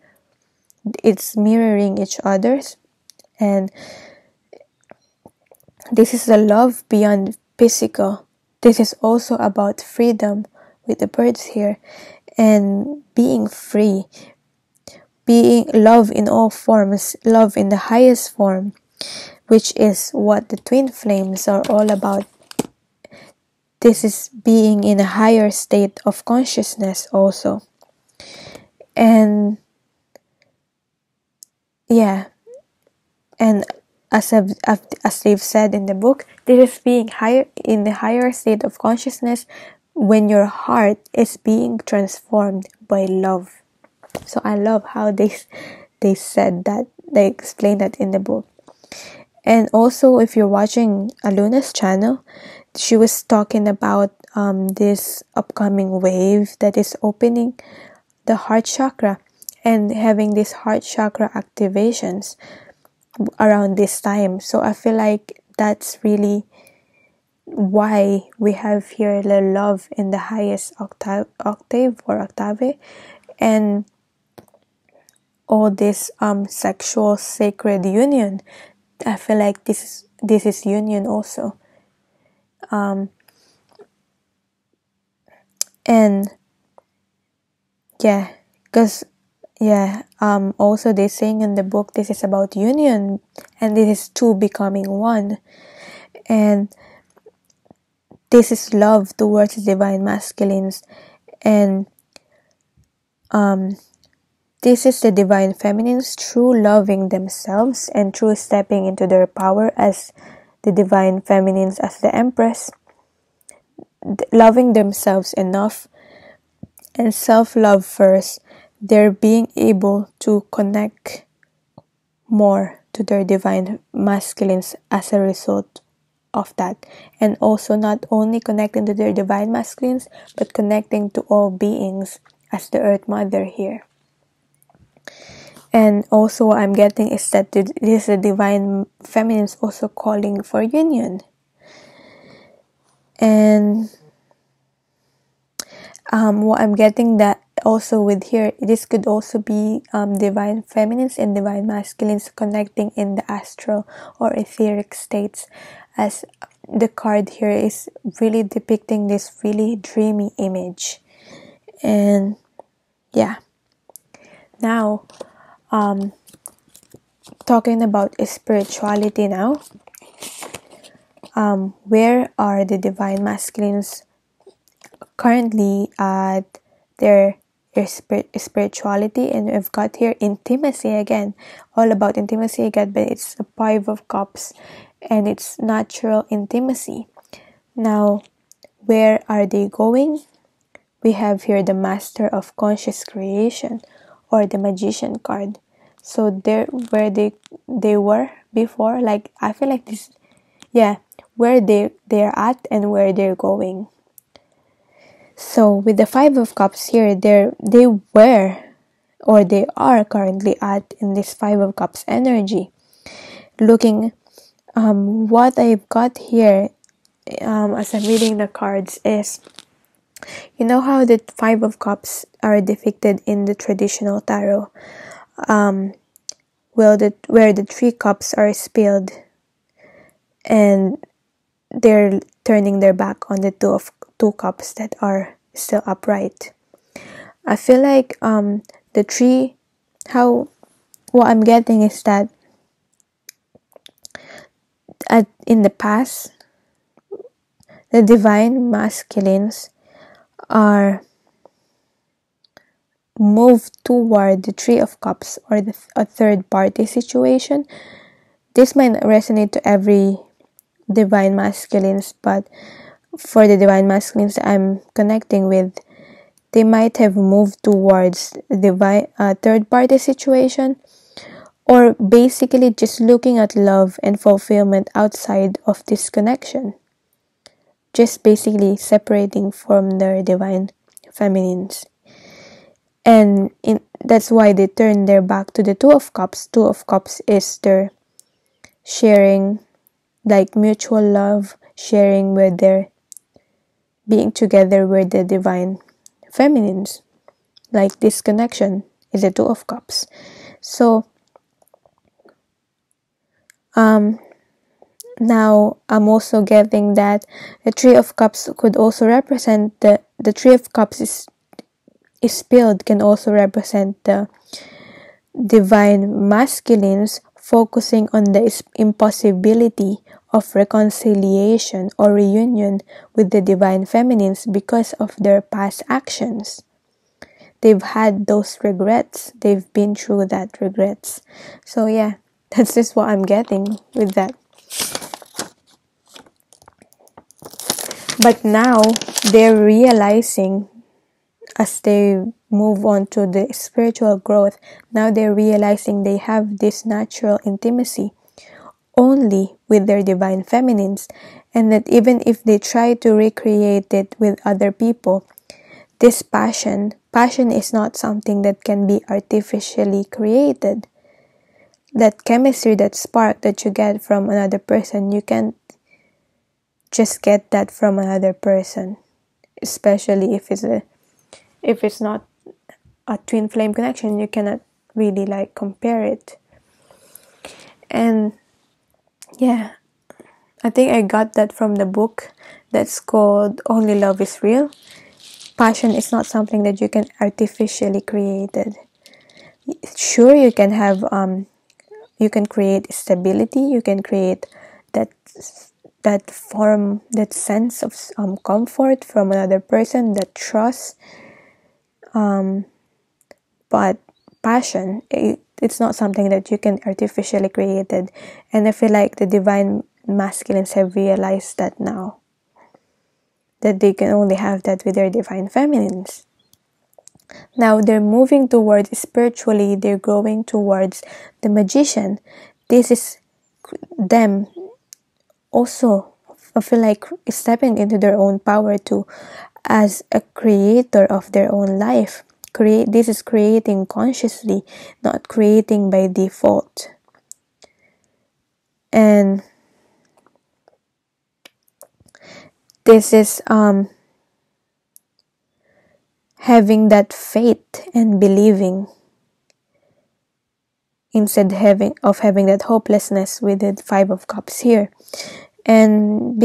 A: it's mirroring each other's, and this is a love beyond physical. This is also about freedom with the birds here, and being free, being love in all forms, love in the highest form, which is what the twin flames are all about. This is being in a higher state of consciousness also. And yeah, and as they've said in the book, this is being higher in the higher state of consciousness when your heart is being transformed by love. So I love how they said that, they explained that in the book. And also, if you're watching Aluna's channel, she was talking about this upcoming wave that is opening the heart chakra and having these heart chakra activations around this time. So I feel like that's really why we have here the love in the highest octave or octave, and all this sexual sacred union. I feel like this is union also. And yeah, because also they saying in the book, this is about union, and this is two becoming one, and this is love towards the divine masculines, and this is the divine feminines true loving themselves and true stepping into their power as the divine feminines, as the empress, loving themselves enough and self-love first. They're being able to connect more to their divine masculines as a result of that, and also not only connecting to their divine masculines but connecting to all beings as the earth mother here. And also what I'm getting is that this is the divine feminines also calling for union. And what I'm getting that also with here, this could also be divine feminines and divine masculines connecting in the astral or etheric states, as the card here is really depicting this really dreamy image. And yeah, now talking about spirituality now, where are the divine masculines currently at their spirituality? And we've got here intimacy again, all about intimacy again, but it's a 5 of cups and it's natural intimacy. Now, where are they going? We have here the master of conscious creation, or the magician card. So they're where they were before, like I feel like this, yeah, where they're at and where they're going. So with the 5 of cups here, they were, or they are currently at in this 5 of cups energy. Looking what I've got here as I'm reading the cards is, you know how the 5 of cups are depicted in the traditional tarot, where the 3 cups are spilled and they're turning their back on the 2 cups that are still upright. I feel like the 3, what I'm getting is that in the past, the divine masculines are moved toward the 3 of cups, or a third party situation. This might resonate to every divine masculines, but for the divine masculines I'm connecting with, they might have moved towards divine third party situation, or basically just looking at love and fulfillment outside of this connection, just basically separating from their divine feminines. And that's why they turn their back to the Two of Cups. Two of Cups is their sharing, like mutual love, sharing with their being together with the divine feminines. Like this connection is the Two of Cups. So now I'm also getting that the Three of Cups could also represent the Three of Cups is spilled, can also represent the divine masculines focusing on the impossibility of reconciliation or reunion with the divine feminines because of their past actions. They've had those regrets. They've been through that regrets. So yeah, that's just what I'm getting with that. But now they're realizing, as they move on to the spiritual growth, now they're realizing they have this natural intimacy only with their divine feminines, and that even if they try to recreate it with other people, this passion is not something that can be artificially created. That chemistry, that spark that you get from another person, you can't just get that from another person, especially if it's not a twin flame connection. You cannot really like compare it. And yeah, I think I got that from the book that's called Only Love is Real. Passion is not something that you can artificially create. Sure, you can have you can create stability, you can create that form, that sense of comfort from another person, that trust, but passion, it's not something that you can artificially create. And I feel like the divine masculines have realized that now, that they can only have that with their divine feminines. Now they're moving towards, spiritually, they're growing towards the magician. This is them also, I feel like, stepping into their own power too, as a creator of their own life. This is creating consciously, not creating by default. And this is having that faith and believing instead of having that hopelessness with the Five of Cups here. And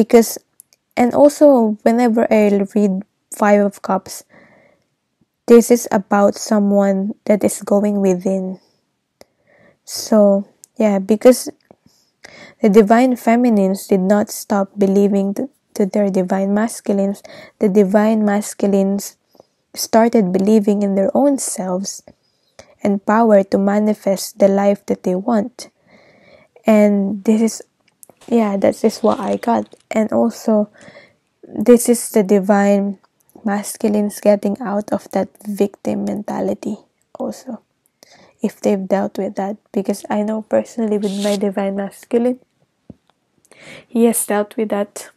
A: also whenever I read Five of Cups, this is about someone that is going within. So yeah, because the divine feminines did not stop believing to their divine masculines. The divine masculines started believing in their own selves and power to manifest the life that they want. And that's just what I got. And also, this is the divine masculines getting out of that victim mentality also, if they've dealt with that. Because I know personally with my divine masculine, he has dealt with that.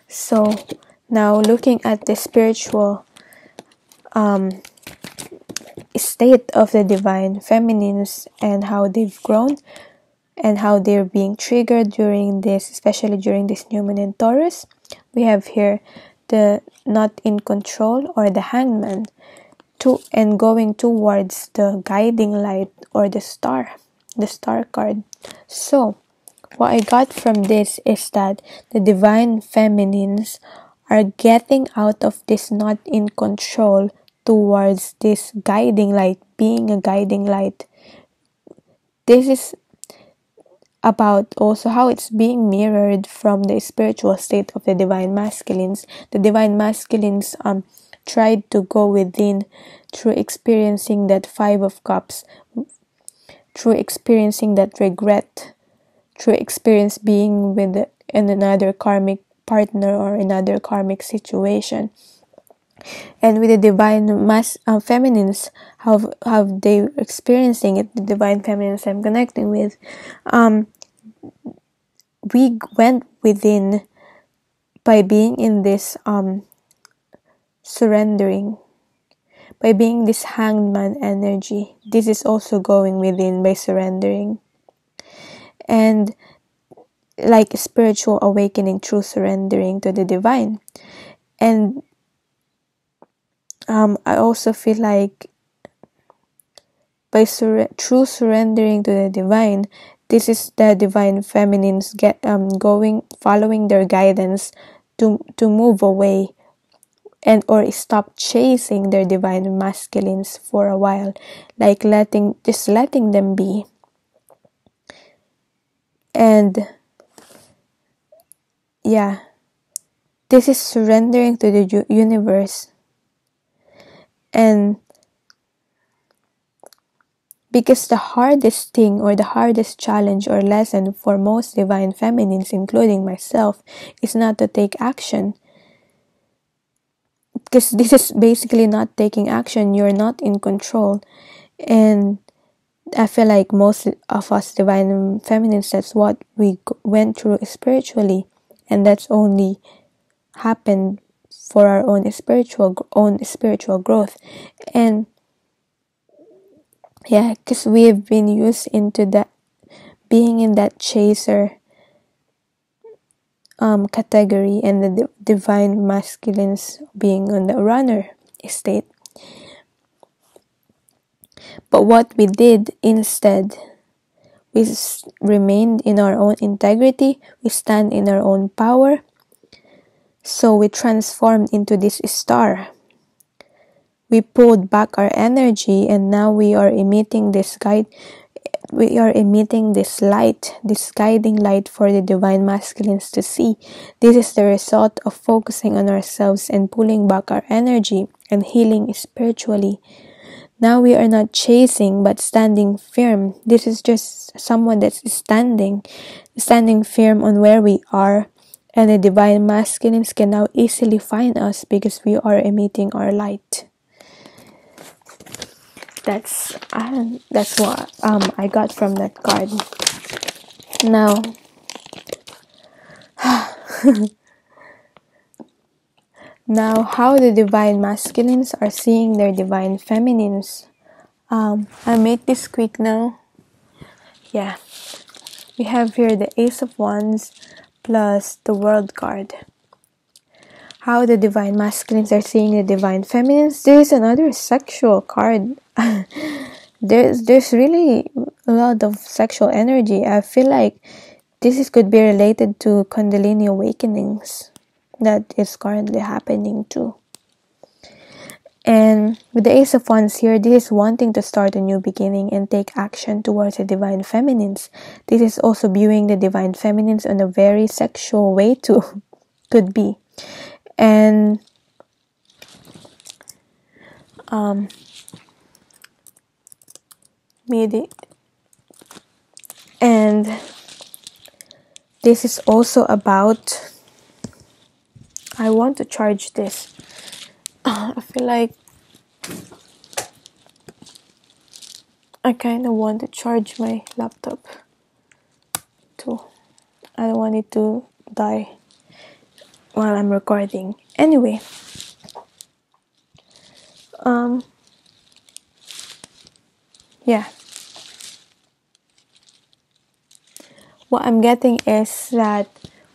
A: So now looking at the spiritual state of the divine feminines and how they've grown and how they're being triggered during this, especially during this new moon in Taurus, we have here the not in control, or the hangman, and going towards the guiding light, or the star card. So what I got from this is that the divine feminines are getting out of this not in control towards this guiding light, being a guiding light. This is about also how it's being mirrored from the spiritual state of the divine masculines. The divine masculines tried to go within through experiencing that Five of Cups, through experiencing that regret, through experience being in another karmic partner or another karmic situation. And with the divine feminines, how they experiencing it, the divine feminines I'm connecting with, we went within by being in this surrendering, by being this hangman energy. This is also going within by surrendering, and like spiritual awakening through surrendering to the divine. And I also feel like by through surrendering to the divine, this is the divine feminines going following their guidance to move away and or stop chasing their divine masculines for a while, like letting them be. And yeah, this is surrendering to the universe. And because the hardest thing or the hardest challenge or lesson for most divine feminines, including myself, is not to take action. Because this is basically not taking action. You're not in control. And I feel like most of us divine feminines, that's what we went through spiritually. And that's only happened for our own spiritual growth. And yeah, because we've been used into that, being in that chaser category, and the divine masculines being on the runner state. But what we did instead, we remained in our own integrity, we stand in our own power. So we transformed into this star. We pulled back our energy, and now we are emitting this light, this guiding light for the divine masculines to see. This is the result of focusing on ourselves and pulling back our energy and healing spiritually. Now we are not chasing but standing firm. This is just someone that's standing firm on where we are, and the divine masculines can now easily find us because we are emitting our light. That's what I got from that card. Now, how the divine masculines are seeing their divine feminines. I'll make this quick now. Yeah, we have here the Ace of Wands plus the World card. How the divine masculines are seeing the divine feminines. There's another sexual card. There's really a lot of sexual energy. I feel like could be related to Kundalini awakenings that is currently happening too. And with the Ace of Wands here, this is wanting to start a new beginning and take action towards the divine feminines. This is also viewing the divine feminines in a very sexual way too. Could be. And and this is also about, I want to charge this. I feel like I kind of want to charge my laptop too. I don't want it to die while I'm recording. Anyway, yeah. What I'm getting is that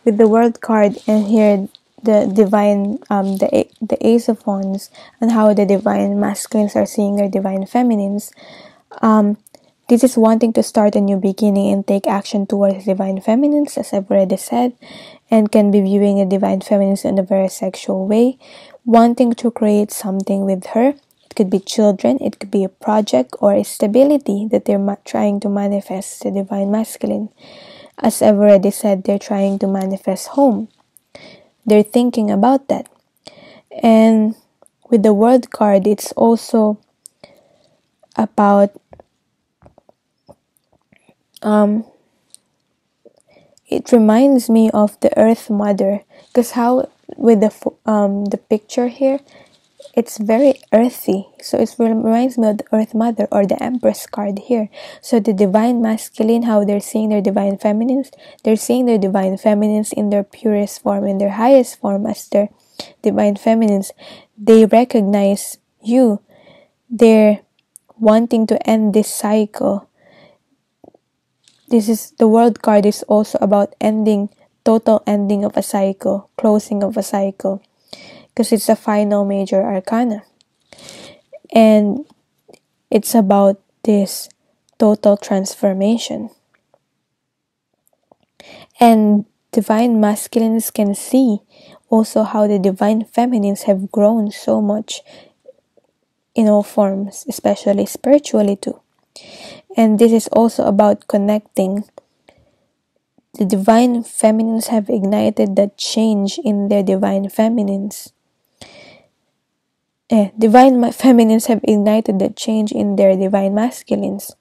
A: with the World card and here the divine, the Ace of Wands, and how the divine masculines are seeing their divine feminines. This is wanting to start a new beginning and take action towards divine feminines, as I've already said, and can be viewing the divine feminines in a very sexual way, wanting to create something with her. It could be children, it could be a project or a stability that they're trying to manifest the divine masculine. As I've already said, they're trying to manifest home. They're thinking about that. And with the World card, it's also about it reminds me of the Earth Mother, because how with the picture here, it's very earthy. So it reminds me of the Earth Mother or the Empress card here. So the divine masculine, how they're seeing their divine feminines, they're seeing their divine feminines in their purest form, in their highest form as their divine feminines. They recognize you. They're wanting to end this cycle. This is the World card is also about ending, total ending of a cycle, closing of a cycle, because it's a final major arcana. And it's about this total transformation. And divine masculines can see also how the divine feminines have grown so much in all forms, especially spiritually too. And this is also about connecting. The divine feminines have ignited that change in their divine feminines. Divine feminines have ignited that change in their divine masculines.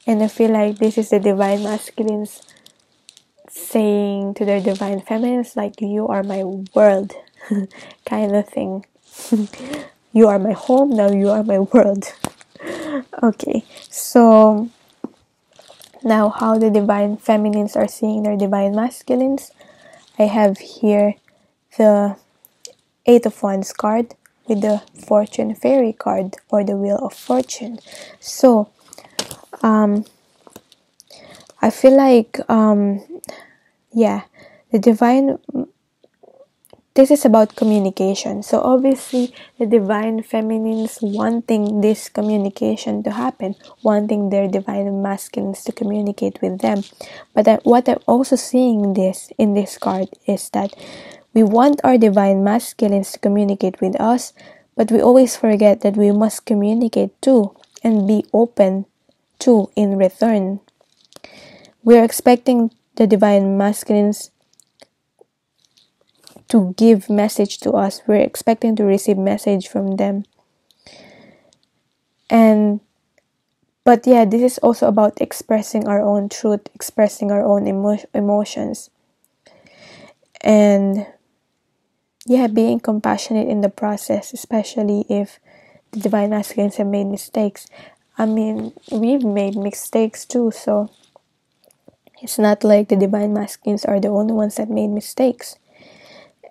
A: And I feel like this is the divine masculines saying to their divine feminines, like, you are my world, kind of thing. You are my home, now you are my world. Okay, so now how the divine feminines are seeing their divine masculines. I have here the Eight of Wands card with the Fortune Fairy card, or the Wheel of Fortune. So I feel like the divine, this is about communication. So obviously the divine feminines wanting this communication to happen, wanting their divine masculines to communicate with them. But what I'm also seeing in this card is that we want our divine masculines to communicate with us, but we always forget that we must communicate too and be open to in return. We're expecting the divine masculines to give message to us. We're expecting to receive message from them. But this is also about expressing our own truth, expressing our own emotions. And being compassionate in the process, especially if the divine masculines have made mistakes. I mean, we've made mistakes too, so it's not like the divine masculines are the only ones that made mistakes.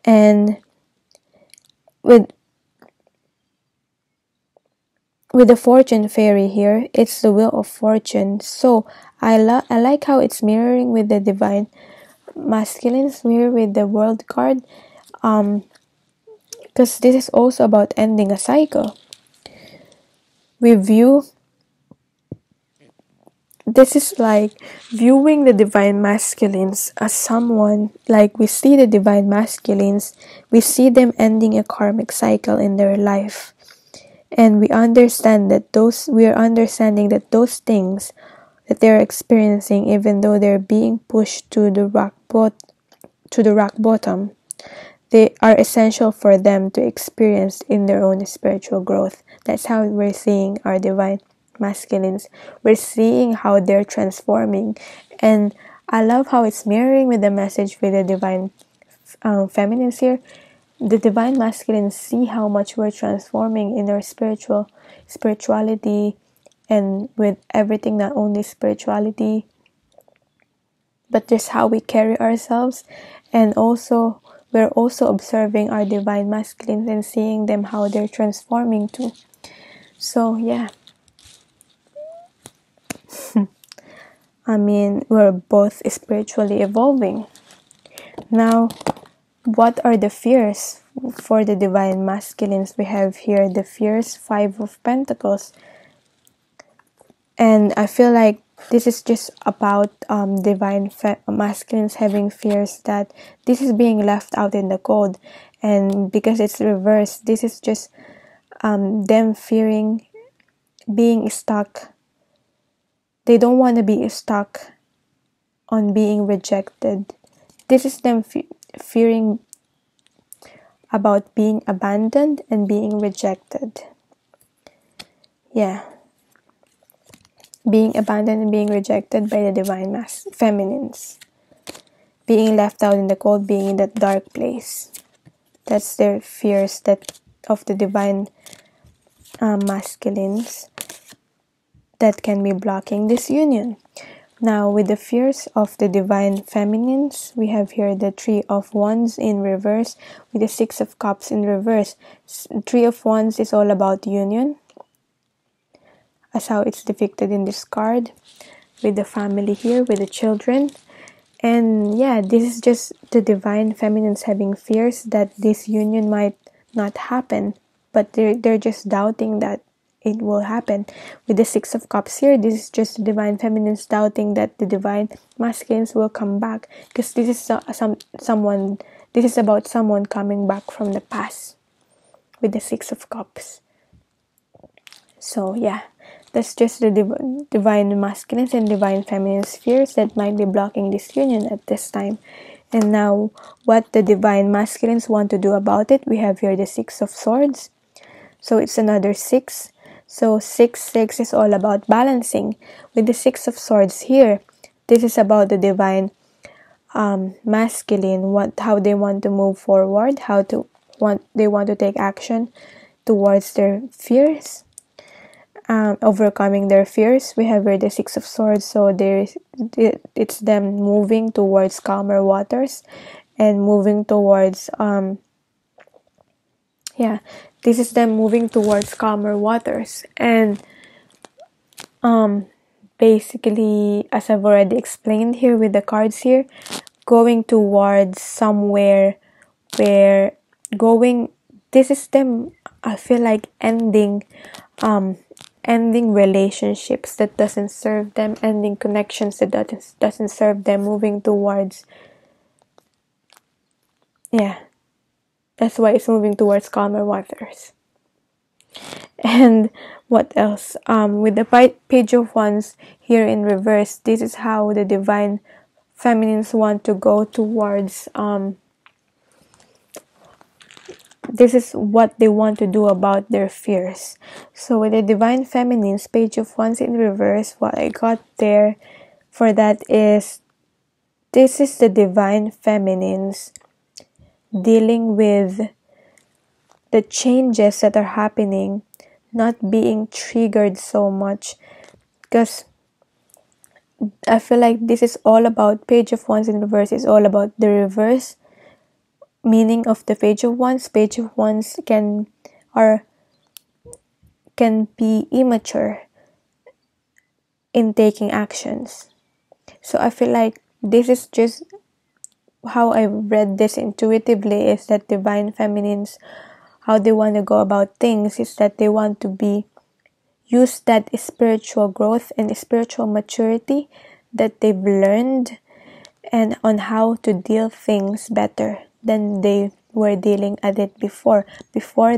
A: And with the Fortune Fairy here, it's the Wheel of Fortune. So I like how it's mirroring with the divine masculines, mirror with the World card, because this is also about ending a cycle. This is like viewing the divine masculines as someone, like we see the divine masculines, we see them ending a karmic cycle in their life. And we are understanding that those things that they're experiencing, even though they're being pushed to the rock bottom, they are essential for them to experience in their own spiritual growth. That's how we're seeing our divine masculines. We're seeing how they're transforming. And I love how it's mirroring with the message with the divine feminines here. The divine masculines see how much we're transforming in our spirituality, and with everything, not only spirituality, but just how we carry ourselves. And also we're also observing our divine masculines and seeing them how they're transforming too. So I mean, we're both spiritually evolving. Now, what are the fears for the divine masculines? We have here the fears, Five of Pentacles. And I feel like this is just about divine masculines having fears that this is being left out in the cold. And because it's reversed, this is just them fearing being stuck. They don't want to be stuck on being rejected. This is them fearing about being abandoned and being rejected. Being abandoned and being rejected by the divine feminines. Being left out in the cold, being in that dark place. That's their fears that of the divine masculines that can be blocking this union. Now, with the fears of the divine feminines, we have here the Three of Wands in reverse with the Six of Cups in reverse. Three of Wands is all about union, as how it's depicted in this card, with the family here, with the children. And yeah, this is just the divine feminines having fears that this union might not happen, but they're just doubting that it will happen. With the Six of Cups here, this is just the divine feminines doubting that the divine masculines will come back, because this is this is about someone coming back from the past with the Six of Cups. So yeah, that's just the divine masculines and divine feminine spheres that might be blocking this union at this time. And now, what the divine masculines want to do about it, we have here the Six of Swords. So it's another 6. So 6 is all about balancing. With the Six of Swords here, this is about the divine masculine, how they want to move forward, they want to take action towards their fears. Overcoming their fears. We have here the Six of Swords, so it's them moving towards calmer waters and moving towards this is them moving towards calmer waters. And basically, as I've already explained here with the cards here, going towards somewhere where this is them, I feel like ending relationships that doesn't serve them, ending connections that doesn't serve them, moving towards, that's why it's moving towards calmer waters. And what else? With the Page of Wands here in reverse, this is how the divine feminines want to go towards, this is what they want to do about their fears. So with the divine feminines, Page of Wands in reverse, what I got there for that is, this is the divine feminines dealing with the changes that are happening, not being triggered so much, because I feel like this is all about, Page of Wands in reverse is all about the reverse meaning of the Page of Wands. Page of Wands can be immature in taking actions. So I feel like this is just how I read this intuitively, is that divine feminines, how they want to go about things is that they want to use that spiritual growth and spiritual maturity that they've learned, and on how to deal things better than they were dealing at it before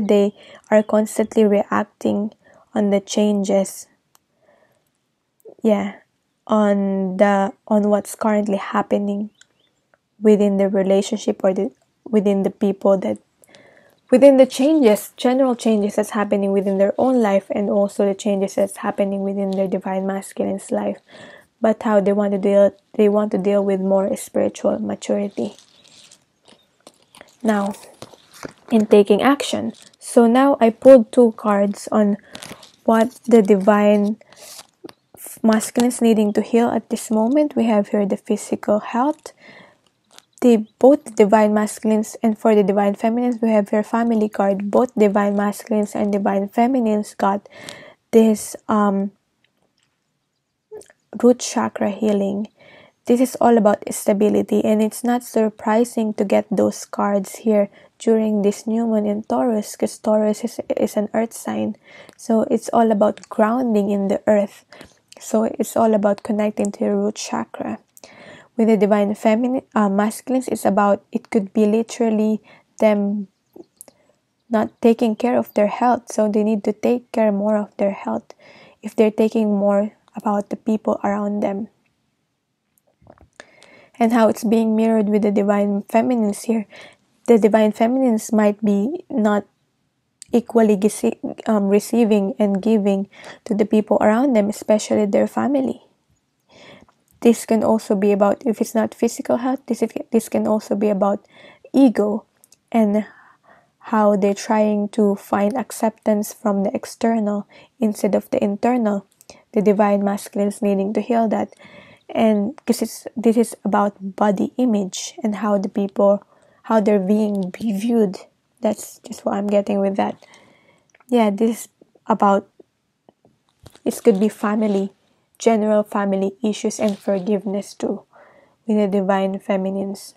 A: they are constantly reacting on the changes, on what's currently happening within the relationship, or within the people, within the general changes that's happening within their own life, and also the changes that's happening within their divine masculine's life. But how they want to deal with more spiritual maturity now in taking action. So now I pulled 2 cards on what the divine masculines needing to heal at this moment. We have here the physical health. Both the divine masculines, and for the divine feminines, we have here family card. Both divine masculines and divine feminines got this root chakra healing. This is all about stability, and it's not surprising to get those cards here during this new moon in Taurus, because Taurus is an earth sign. So it's all about grounding in the earth. So it's all about connecting to your root chakra. With the divine feminine masculines, it could be literally them not taking care of their health. So they need to take care more of their health if they're taking more about the people around them. And how it's being mirrored with the divine feminines here. The divine feminines might be not equally receiving and giving to the people around them, especially their family. This can also be about, if it's not physical health, this can also be about ego, and how they're trying to find acceptance from the external instead of the internal. The divine masculine is needing to heal that, and because this is about body image and how the people, how they're being viewed. That's just what I'm getting with that. Yeah, this is about, this could be family, general family issues, and forgiveness too, with the divine feminines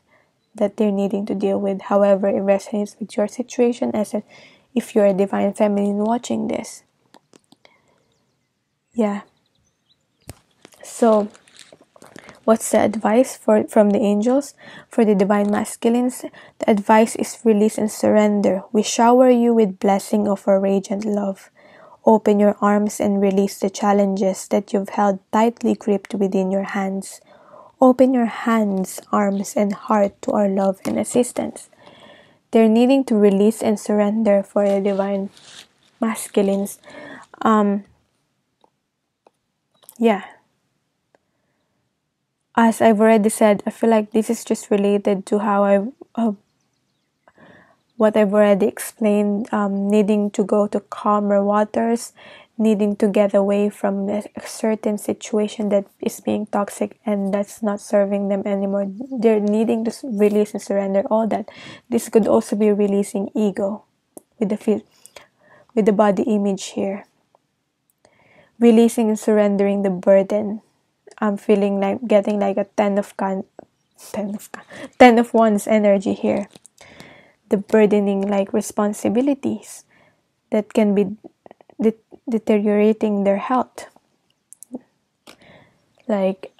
A: that they're needing to deal with. However, it resonates with your situation, as if you're a divine feminine watching this. Yeah. So, what's the advice from the angels? For the divine masculines, the advice is release and surrender. We shower you with blessing of our radiant love. Open your arms and release the challenges that you've held tightly gripped within your hands. Open your hands, arms, and heart to our love and assistance. They're needing to release and surrender for the divine masculines. Yeah. As I've already said, I feel like this is just related to how what I've already explained, needing to go to calmer waters, needing to get away from a certain situation that is being toxic and that's not serving them anymore. They're needing to release and surrender all that. This could also be releasing ego with the body image here. Releasing and surrendering the burden. I'm feeling like getting like a 10 of wands energy here. The burdening like responsibilities that can be deteriorating their health. Like,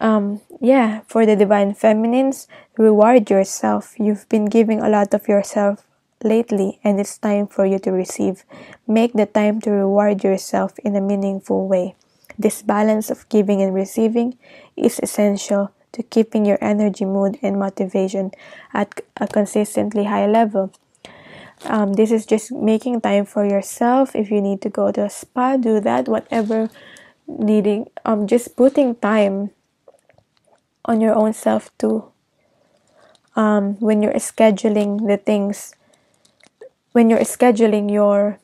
A: yeah, for the divine feminines, reward yourself. You've been giving a lot of yourself lately, and it's time for you to receive. Make the time to reward yourself in a meaningful way. This balance of giving and receiving is essential to keeping your energy, mood, and motivation at a consistently high level. This is just making time for yourself. If you need to go to a spa, do that. Whatever needing, just putting time on your own self too. When you're scheduling the things, when you're scheduling your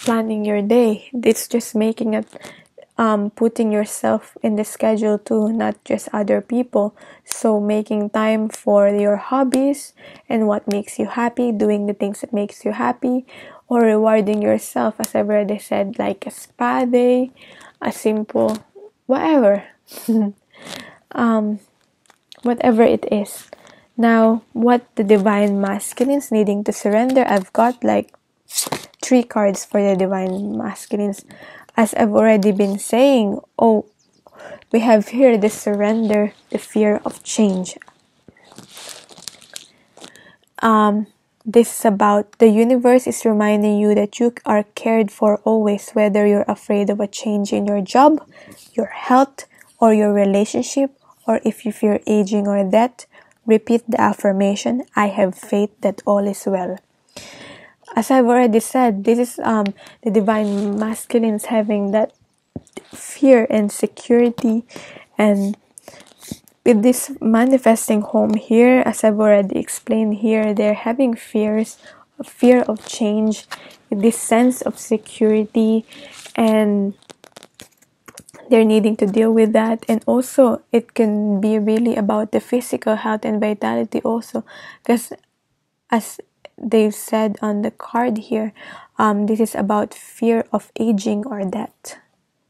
A: planning your day, it's just making it, putting yourself in the schedule too, not just other people. So making time for your hobbies and what makes you happy, doing the things that makes you happy, or rewarding yourself, as I've already said, like a spa day, a simple whatever. Whatever it is. Now, what the divine masculines needing to surrender, I've got like 3 cards for the divine masculines. As I've already been saying, we have here the surrender, the fear of change. This is about the universe is reminding you that you are cared for always, whether you're afraid of a change in your job, your health, or your relationship, or if you fear aging or death. Repeat the affirmation, I have faith that all is well. As I've already said, this is the divine masculines having that fear and security, and with this manifesting home here, as I've already explained here, they're having fear of change, this sense of security, and they're needing to deal with that. And also it can be really about the physical health and vitality also, because as they've said on the card here, this is about fear of aging or death.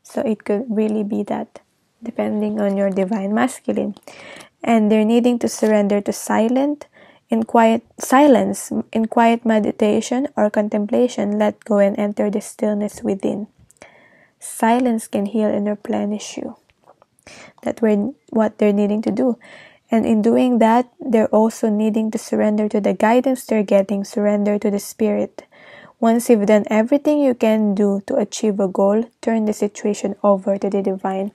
A: So it could really be that, depending on your divine masculine. And they're needing to surrender to silence, in quiet meditation or contemplation. Let go and enter the stillness within. Silence can heal and replenish you. That's what they're needing to do. And in doing that, they're also needing to surrender to the guidance they're getting, surrender to the spirit. Once you've done everything you can do to achieve a goal, turn the situation over to the divine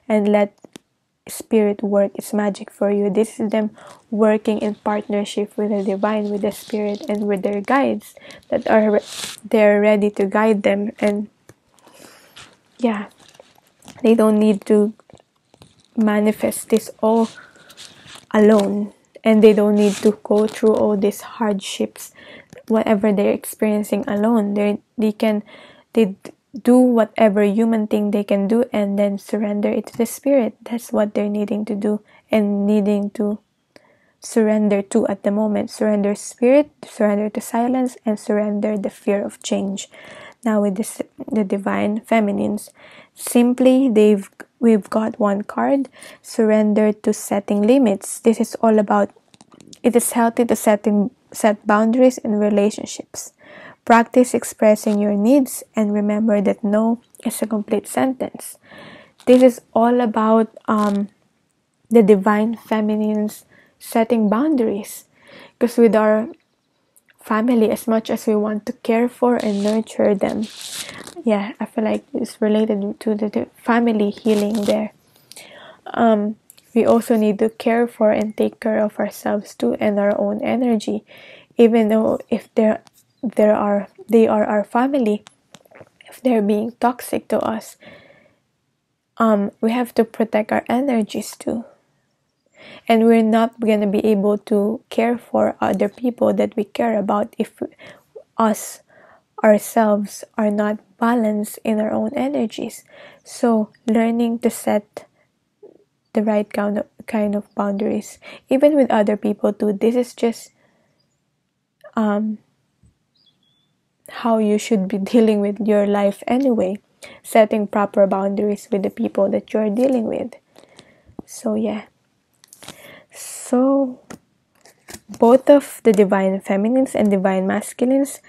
A: and let spirit work its magic for you. This is them working in partnership with the divine, with the spirit, and with their guides that are they're ready to guide them. And yeah, they don't need to manifest this all alone, and they don't need to go through all these hardships. whatever they're experiencing alone. They do whatever human thing they can do and then surrender it to the spirit. That's what they're needing to do and needing to surrender to at the moment. Surrender spirit, surrender to silence, and surrender the fear of change. Now with the divine feminines, simply we've got one card, surrender to setting limits. This is all about, it is healthy to set boundaries in relationships. Practice expressing your needs and remember that no is a complete sentence. This is all about the divine feminines setting boundaries, because with our family, as much as we want to care for and nurture them, yeah, I feel like it's related to the family healing there. We also need to care for and take care of ourselves too and our own energy, even though if they are our family, if they're being toxic to us, we have to protect our energies too. And we're not going to be able to care for other people that we care about if us ourselves are not balanced in our own energies. So learning to set the right kind of boundaries, even with other people too. This is just how you should be dealing with your life anyway. Setting proper boundaries with the people that you're dealing with. So yeah. So both of the divine feminines and divine masculines,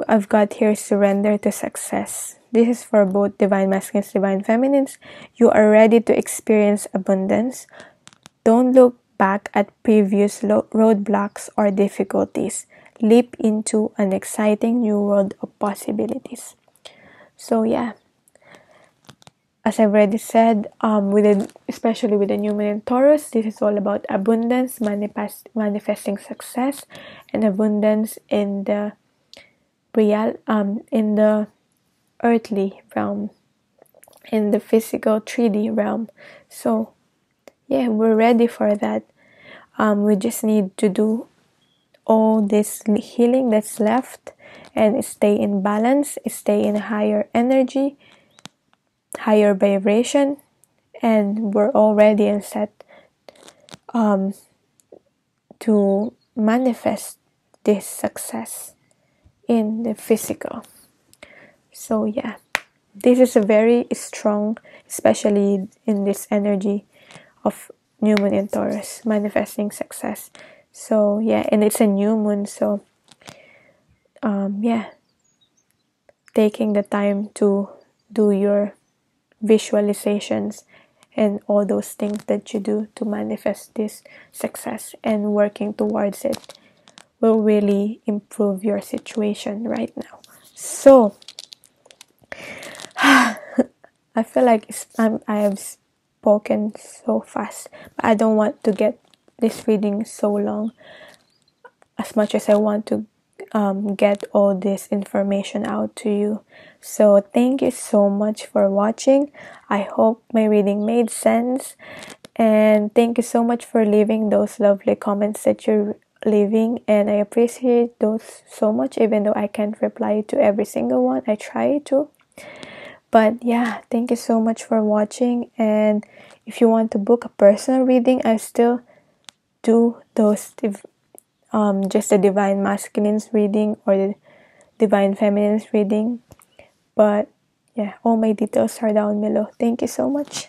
A: I've got here surrender to success. This is for both divine masculines, divine feminines. You are ready to experience abundance. Don't look back at previous roadblocks or difficulties. Leap into an exciting new world of possibilities. So yeah, as I've already said, especially with the new moon in Taurus, this is all about abundance, manifesting success, and abundance in the in the earthly realm, in the physical 3D realm. So yeah, we're ready for that. We just need to do all this healing that's left and stay in balance, stay in higher energy, higher vibration, and we're all ready and set to manifest this success in the physical. So yeah, this is a very strong, especially in this energy of new moon in Taurus, manifesting success. So yeah, and it's a new moon, so yeah, taking the time to do your visualizations and all those things that you do to manifest this success and working towards it will really improve your situation right now. So I feel like I have spoken so fast, but I don't want to get this reading so long, as much as I want to get all this information out to you. So thank you so much for watching. I hope my reading made sense, and thank you so much for leaving those lovely comments that you're leaving, and I appreciate those so much, even though I can't reply to every single one. I try to, but yeah, thank you so much for watching. And if you want to book a personal reading, I still do those just the divine masculines reading or the divine feminines reading. But yeah, all my details are down below. Thank you so much.